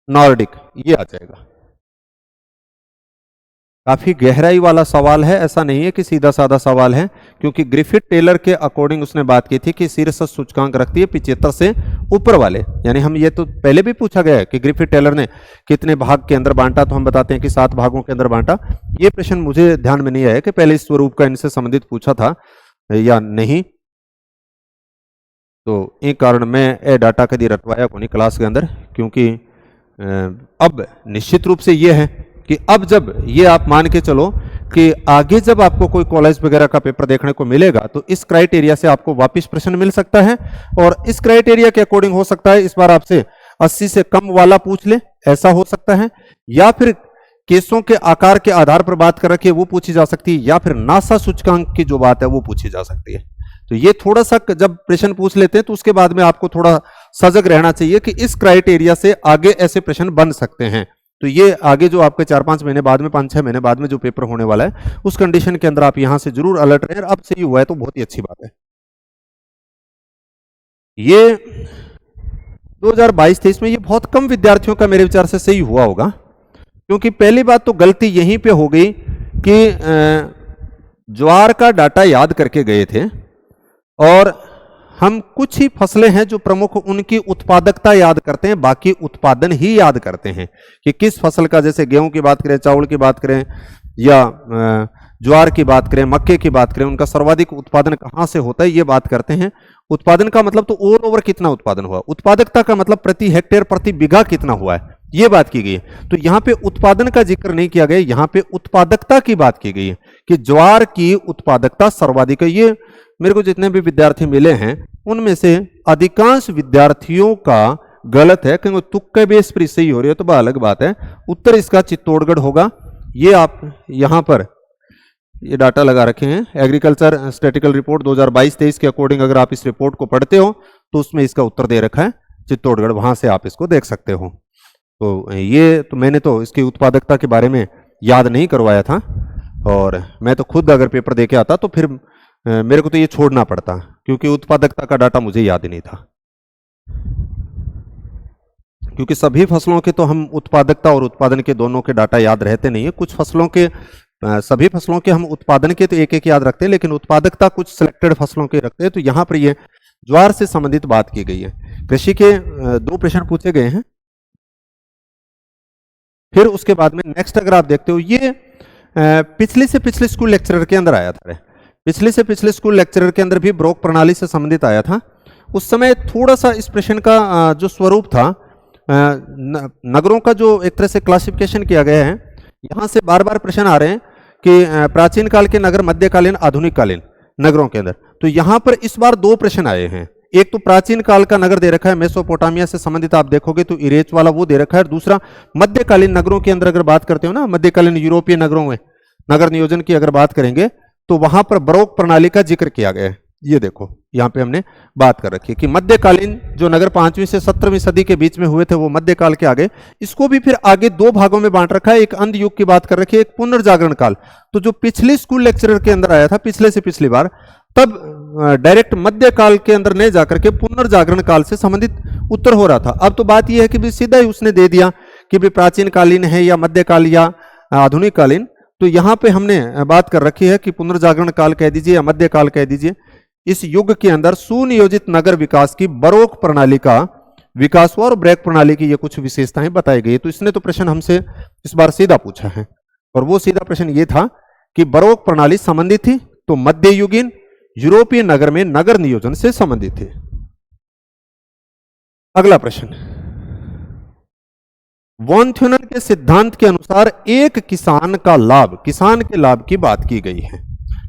नॉर्डिक, ये आ जाएगा। काफी गहराई वाला सवाल है, ऐसा नहीं है कि सीधा साधा सवाल है, क्योंकि ग्रिफिथ टेलर के अकॉर्डिंग उसने बात की थी कि शीर्षक सूचकांक रखती है 75 से ऊपर वाले। यानी हम ये तो पहले भी पूछा गया है कि ग्रिफिथ टेलर ने कितने भाग के अंदर बांटा, तो हम बताते हैं कि 7 भागों के अंदर बांटा। ये प्रश्न मुझे ध्यान में नहीं आया कि पहले इस स्वरूप का इनसे संबंधित पूछा था या नहीं, तो एक कारण मैं ए डाटा कभी रटवाया को नहीं क्लास के अंदर, क्योंकि अब निश्चित रूप से ये है कि अब जब ये आप मान के चलो कि आगे जब आपको कोई कॉलेज वगैरह का पेपर देखने को मिलेगा तो इस क्राइटेरिया से आपको वापस प्रश्न मिल सकता है, और इस क्राइटेरिया के अकॉर्डिंग हो सकता है इस बार आपसे 80 से कम वाला पूछ ले, ऐसा हो सकता है, या फिर केसों के आकार के आधार पर बात कर रखी है वो पूछी जा सकती है, या फिर नासा सूचकांक की जो बात है वो पूछी जा सकती है। तो ये थोड़ा सा जब प्रश्न पूछ लेते हैं तो उसके बाद में आपको थोड़ा सजग रहना चाहिए कि इस क्राइटेरिया से आगे ऐसे प्रश्न बन सकते हैं। तो ये आगे जो आपके 4-5 महीने बाद में, 5-6 महीने बाद में जो पेपर होने वाला है उस कंडीशन के अंदर आप यहां से जरूर अलर्ट रहें। अब सही हुआ है तो बहुत ही अच्छी बात है। ये 2022-23 में ये बहुत कम विद्यार्थियों का मेरे विचार से सही हुआ होगा, क्योंकि पहली बात तो गलती यहीं पे हो गई कि ज्वार का डाटा याद करके गए थे, और हम कुछ ही फसलें हैं जो प्रमुख उनकी उत्पादकता याद करते हैं, बाकी उत्पादन ही याद करते हैं कि किस फसल का, जैसे गेहूं की बात करें, चावल की बात करें, या ज्वार की बात करें, मक्के की बात करें, उनका सर्वाधिक उत्पादन कहां से होता है ये बात करते हैं। उत्पादन का मतलब तो ऑल ओवर कितना उत्पादन हुआ, उत्पादकता का मतलब प्रति हेक्टेयर प्रति बीघा कितना हुआ है, ये बात की गई है। तो यहां पे उत्पादन का जिक्र नहीं किया गया, यहां पे उत्पादकता की बात की गई है कि ज्वार की उत्पादकता सर्वाधिक है। ये मेरे को जितने भी विद्यार्थी मिले हैं उनमें से अधिकांश विद्यार्थियों का गलत है, क्योंकि तुक्के बेस पर सही हो रही है तो वह अलग बात है। उत्तर इसका चित्तौड़गढ़ होगा। ये आप यहां पर ये डाटा लगा रखे हैं, एग्रीकल्चर स्टैटिकल रिपोर्ट 2022-23 के अकॉर्डिंग अगर आप इस रिपोर्ट को पढ़ते हो तो उसमें इसका उत्तर दे रखा है चित्तौड़गढ़, वहां से आप इसको देख सकते हो। तो ये तो मैंने तो इसकी उत्पादकता के बारे में याद नहीं करवाया था, और मैं तो खुद अगर पेपर दे के आता तो फिर मेरे को तो ये छोड़ना पड़ता, क्योंकि उत्पादकता का डाटा मुझे याद ही नहीं था। क्योंकि सभी फसलों के तो हम उत्पादकता और उत्पादन के दोनों के डाटा याद रहते नहीं है। कुछ फसलों के सभी फसलों के हम उत्पादन के तो एक एक याद रखते हैं, लेकिन उत्पादकता कुछ सिलेक्टेड फसलों के रखते हैं। तो यहाँ पर ये ज्वार से संबंधित बात की गई है। कृषि के 2 प्रश्न पूछे गए हैं। फिर उसके बाद में नेक्स्ट अगर आप देखते हो, ये पिछले से पिछले स्कूल लेक्चरर के अंदर आया था। पिछले से पिछले स्कूल लेक्चरर के अंदर भी ब्रोक प्रणाली से संबंधित आया था। उस समय थोड़ा सा इस प्रश्न का जो स्वरूप था, नगरों का जो एक तरह से क्लासिफिकेशन किया गया है, यहाँ से बार बार प्रश्न आ रहे हैं कि प्राचीन काल के नगर, मध्यकालीन, आधुनिक कालीन नगरों के अंदर। तो यहाँ पर इस बार 2 प्रश्न आए हैं। एक तो प्राचीन काल का नगर दे रखा है, मेसोपोटामिया से संबंधित आप देखोगे तो इरेच वाला वो दे रखा है। और दूसरा मध्यकालीन नगरों के अंदर अगर बात करते हो ना, मध्यकालीन यूरोपीय नगरों में नगर नियोजन की अगर बात करेंगे तो वहां पर बरोक प्रणाली का जिक्र किया गया है। ये देखो यहाँ पे हमने बात कर रखी है कि मध्यकालीन जो नगर 5वीं से 17वीं सदी के बीच में हुए थे वो मध्यकाल के आगे। इसको भी फिर आगे 2 भागों में बांट रखा है। एक अंध युग की बात कर रखी है, एक पुनर्जागरण काल। तो जो पिछले स्कूल लेक्चरर के अंदर आया था पिछले से पिछली बार, तब डायरेक्ट मध्यकाल के अंदर नहीं जाकर के पुनर्जागरण काल से संबंधित उत्तर हो रहा था। अब तो बात यह है कि भी सीधा ही उसने दे दिया कि भी प्राचीन कालीन है या मध्यकाल या आधुनिक कालीन। तो यहाँ पे हमने बात कर रखी है कि पुनर्जागरण काल कह दीजिए या मध्यकाल कह दीजिए। इस युग के अंदर सुनियोजित नगर विकास की बरोक प्रणाली का विकास हुआ और ब्रेक प्रणाली की ये कुछ विशेषताएं बताई गई। तो इसने तो प्रश्न हमसे इस बार सीधा पूछा है, और वो सीधा प्रश्न ये था कि बरोक प्रणाली संबंधित थी तो मध्ययुगीन यूरोपीय नगर में नगर नियोजन से संबंधित थे। अगला प्रश्न, वॉन थ्यूनन के सिद्धांत के अनुसार एक किसान का लाभ, किसान के लाभ की बात की गई है,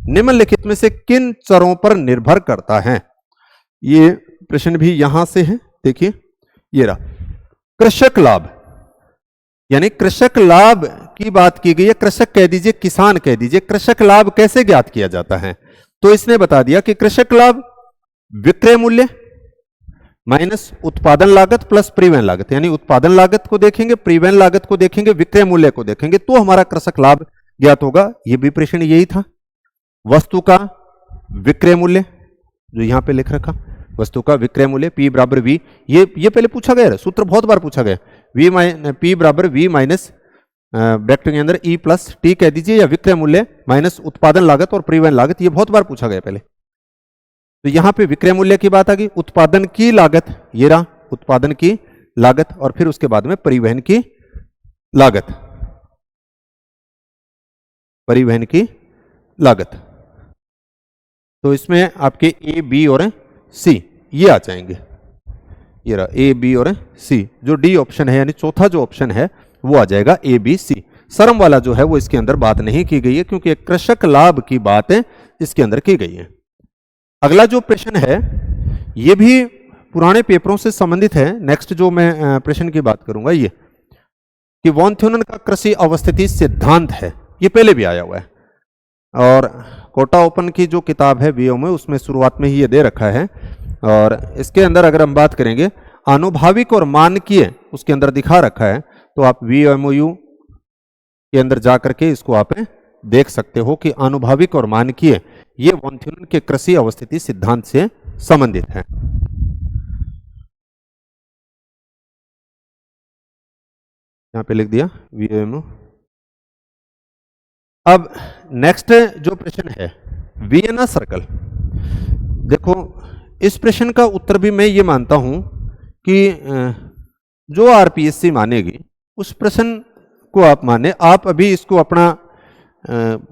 निम्नलिखित में से किन चरों पर निर्भर करता है? ये प्रश्न भी यहां से है। देखिए ये रहा, कृषक लाभ, यानी कृषक लाभ की बात की गई है। कृषक कह दीजिए, किसान कह दीजिए। कृषक लाभ कैसे ज्ञात किया जाता है? तो इसने बता दिया कि कृषक लाभ विक्रय मूल्य माइनस उत्पादन लागत प्लस परिवहन लागत, यानी उत्पादन लागत को देखेंगे, परिवहन लागत को देखेंगे, विक्रय मूल्य को देखेंगे, तो हमारा कृषक लाभ ज्ञात होगा। ये भी प्रश्न यही था। वस्तु का विक्रय मूल्य जो यहां पे लिख रखा, वस्तु का विक्रय मूल्य P बराबर V, ये पहले पूछा गया है, सूत्र बहुत बार पूछा गया। P बराबर V माइनस ब्रैकेट के अंदर E प्लस T कह दीजिए, या विक्रय मूल्य माइनस उत्पादन लागत और परिवहन लागत, ये बहुत बार पूछा गया पहले। तो यहां पे विक्रय मूल्य की बात आ गई, उत्पादन की लागत, ये रहा उत्पादन की लागत, और फिर उसके बाद में परिवहन की लागत, परिवहन की लागत। तो इसमें आपके A, B और C ये आ जाएंगे। ये रहा A, B और C। जो D ऑप्शन है यानी चौथा जो ऑप्शन है वो आ जाएगा A, B, C। श्रम वाला जो है वो इसके अंदर बात नहीं की गई है, क्योंकि कृषक लाभ की बात इसके अंदर की गई है। अगला जो प्रश्न है ये भी पुराने पेपरों से संबंधित है। नेक्स्ट जो मैं प्रश्न की बात करूंगा ये कि वॉन थ्यूनन का कृषि अवस्थिति सिद्धांत है, ये पहले भी आया हुआ है, और कोटा ओपन की जो किताब है वीओ में उसमें शुरुआत में ही ये दे रखा है। और इसके अंदर अगर हम बात करेंगे आनुभाविक और मानकीय, उसके अंदर दिखा रखा है, तो आप VMOU के अंदर जा करके इसको आप देख सकते हो कि आनुभाविक और मानकीय ये वॉन थ्यूनन के कृषि अवस्थिति सिद्धांत से संबंधित है। यहां पे लिख दिया VMO। अब नेक्स्ट जो प्रश्न है वियना सर्कल। देखो इस प्रश्न का उत्तर भी मैं ये मानता हूं कि जो RPSC मानेगी उस प्रश्न को आप माने। आप अभी इसको अपना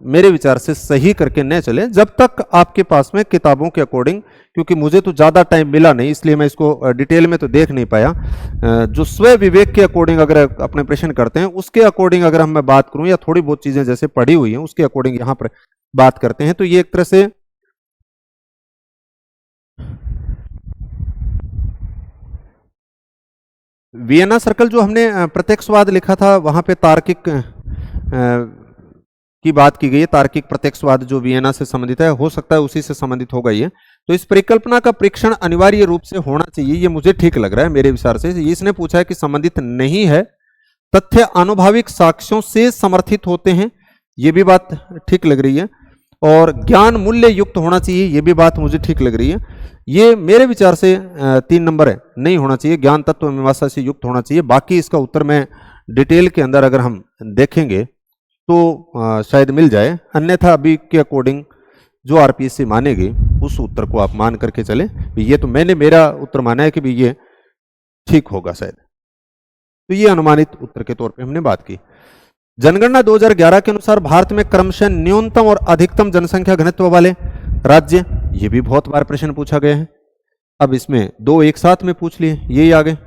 मेरे विचार से सही करके न चले जब तक आपके पास में किताबों के अकॉर्डिंग, क्योंकि मुझे तो ज़्यादा टाइम मिला नहीं इसलिए मैं इसको डिटेल में तो देख नहीं पाया। जो स्वयं विवेक के अकॉर्डिंग अगर अपने प्रश्न करते हैं उसके अकॉर्डिंग अगर मैं बात करूं, या थोड़ी बहुत चीज़ें जैसे पढ़ी हुई हैं उसके अकॉर्डिंग यहाँ पर बात करते हैं, तो ये एक तरह से वियना सर्कल जो हमने प्रत्यक्षवाद लिखा था वहां पे तार्किक की बात की गई है। तार्किक प्रत्यक्षवाद जो वियना से संबंधित है, हो सकता है उसी से संबंधित हो गई है। तो इस परिकल्पना का परीक्षण अनिवार्य रूप से होना चाहिए, ये मुझे ठीक लग रहा है मेरे विचार से। इसने पूछा है कि संबंधित नहीं है तथ्य आनुभाविक साक्ष्यों से समर्थित होते हैं, ये भी बात ठीक लग रही है। और ज्ञान मूल्य युक्त होना चाहिए, ये भी बात मुझे ठीक लग रही है। ये मेरे विचार से 3 नंबर है, नहीं होना चाहिए, ज्ञान तत्व मीमांसा से युक्त होना चाहिए। बाकी इसका उत्तर मैं डिटेल के अंदर अगर हम देखेंगे तो शायद मिल जाए, अन्यथा अभी के अकॉर्डिंग जो आरपीएससी मानेगी उस उत्तर को आप मान करके चले। ये तो मैंने मेरा उत्तर माना है कि भी ये ठीक होगा शायद। तो ये अनुमानित उत्तर के तौर पे हमने बात की। जनगणना 2011 के अनुसार भारत में क्रमशः न्यूनतम और अधिकतम जनसंख्या घनत्व वाले राज्य, ये भी बहुत बार प्रश्न पूछा गया है। अब इसमें 2 एक साथ में पूछ लिए, यही आ गए।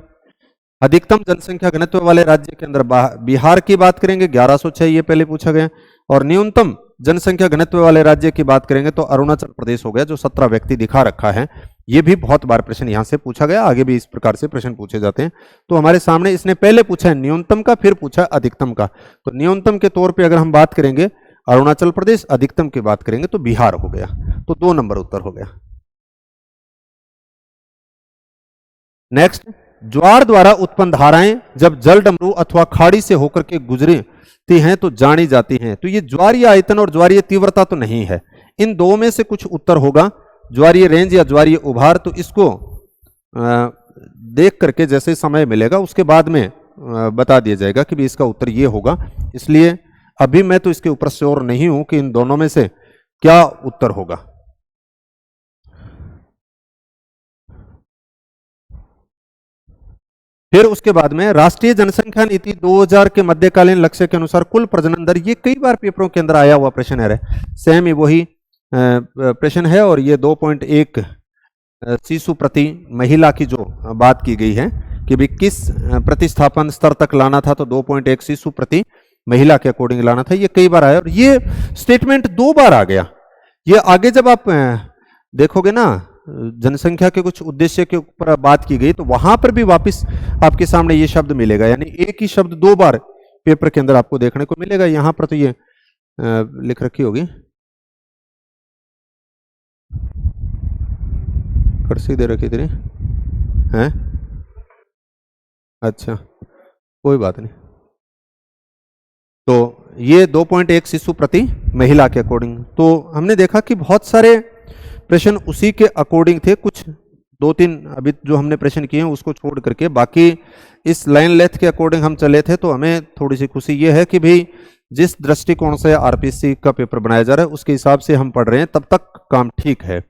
अधिकतम जनसंख्या घनत्व वाले राज्य के अंदर बिहार की बात करेंगे 1106, ये पहले पूछा गया। और न्यूनतम जनसंख्या घनत्व वाले राज्य की बात करेंगे तो अरुणाचल प्रदेश हो गया, जो 17 व्यक्ति दिखा रखा है। ये भी बहुत बार प्रश्न यहां से पूछा गया, आगे भी इस प्रकार से प्रश्न पूछे जाते हैं। तो हमारे सामने इसने पहले पूछा है न्यूनतम का, फिर पूछा अधिकतम का। तो न्यूनतम के तौर पे अगर हम बात करेंगे अरुणाचल प्रदेश, अधिकतम की बात करेंगे तो बिहार हो गया। तो 2 नंबर उत्तर हो गया। नेक्स्ट, ज्वार द्वारा उत्पन्न धाराएं जब जल डमरू अथवा खाड़ी से होकर के गुजरती हैं तो जानी जाती हैं। तो ये ज्वारीय आयतन और ज्वारीय तीव्रता तो नहीं है, इन दो में से कुछ उत्तर होगा, ज्वारीय रेंज या ज्वारीय उभार। तो इसको देख करके जैसे समय मिलेगा उसके बाद में बता दिया जाएगा कि भी इसका उत्तर ये होगा। इसलिए अभी मैं तो इसके ऊपर श्योर नहीं हूं कि इन दोनों में से क्या उत्तर होगा। फिर उसके बाद में राष्ट्रीय जनसंख्या नीति 2000 के मध्यकालीन लक्ष्य के अनुसार कुल प्रजनन दर, ये कई बार पेपरों के अंदर आया हुआ प्रश्न है, सेम ही वही प्रश्न है। और ये 2.1 शिशु प्रति महिला की जो बात की गई है कि भी किस प्रतिस्थापन स्तर तक लाना था, तो 2.1 शिशु प्रति महिला के अकॉर्डिंग लाना था। ये कई बार आया और ये स्टेटमेंट 2 बार आ गया। ये आगे जब आप देखोगे ना, जनसंख्या के कुछ उद्देश्य के ऊपर बात की गई तो वहां पर भी वापस आपके सामने ये शब्द मिलेगा, यानी एक ही शब्द 2 बार पेपर के अंदर आपको देखने को मिलेगा। यहां पर तो ये लिख रखी होगी, कर्सी दे रखी तेरी हैं, अच्छा कोई बात नहीं। तो ये 2.1 शिशु प्रति महिला के अकॉर्डिंग, तो हमने देखा कि बहुत सारे प्रश्न उसी के अकॉर्डिंग थे। कुछ 2-3 अभी जो हमने प्रश्न किए हैं उसको छोड़ करके बाकी इस लाइन लेंथ के अकॉर्डिंग हम चले थे। तो हमें थोड़ी सी खुशी ये है कि भाई जिस दृष्टिकोण से आरपीएससी का पेपर बनाया जा रहा है उसके हिसाब से हम पढ़ रहे हैं, तब तक काम ठीक है।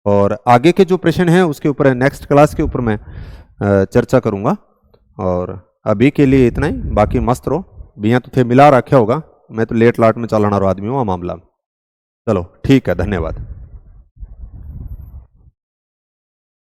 और आगे के जो प्रश्न हैं उसके ऊपर नेक्स्ट क्लास के ऊपर मैं चर्चा करूंगा। और अभी के लिए इतना ही, बाकी मस्त रहो। बिया तो थे मिला रखा होगा, मैं तो लेट लाट में चलाना आदमी हूँ मामला। चलो ठीक है, धन्यवाद।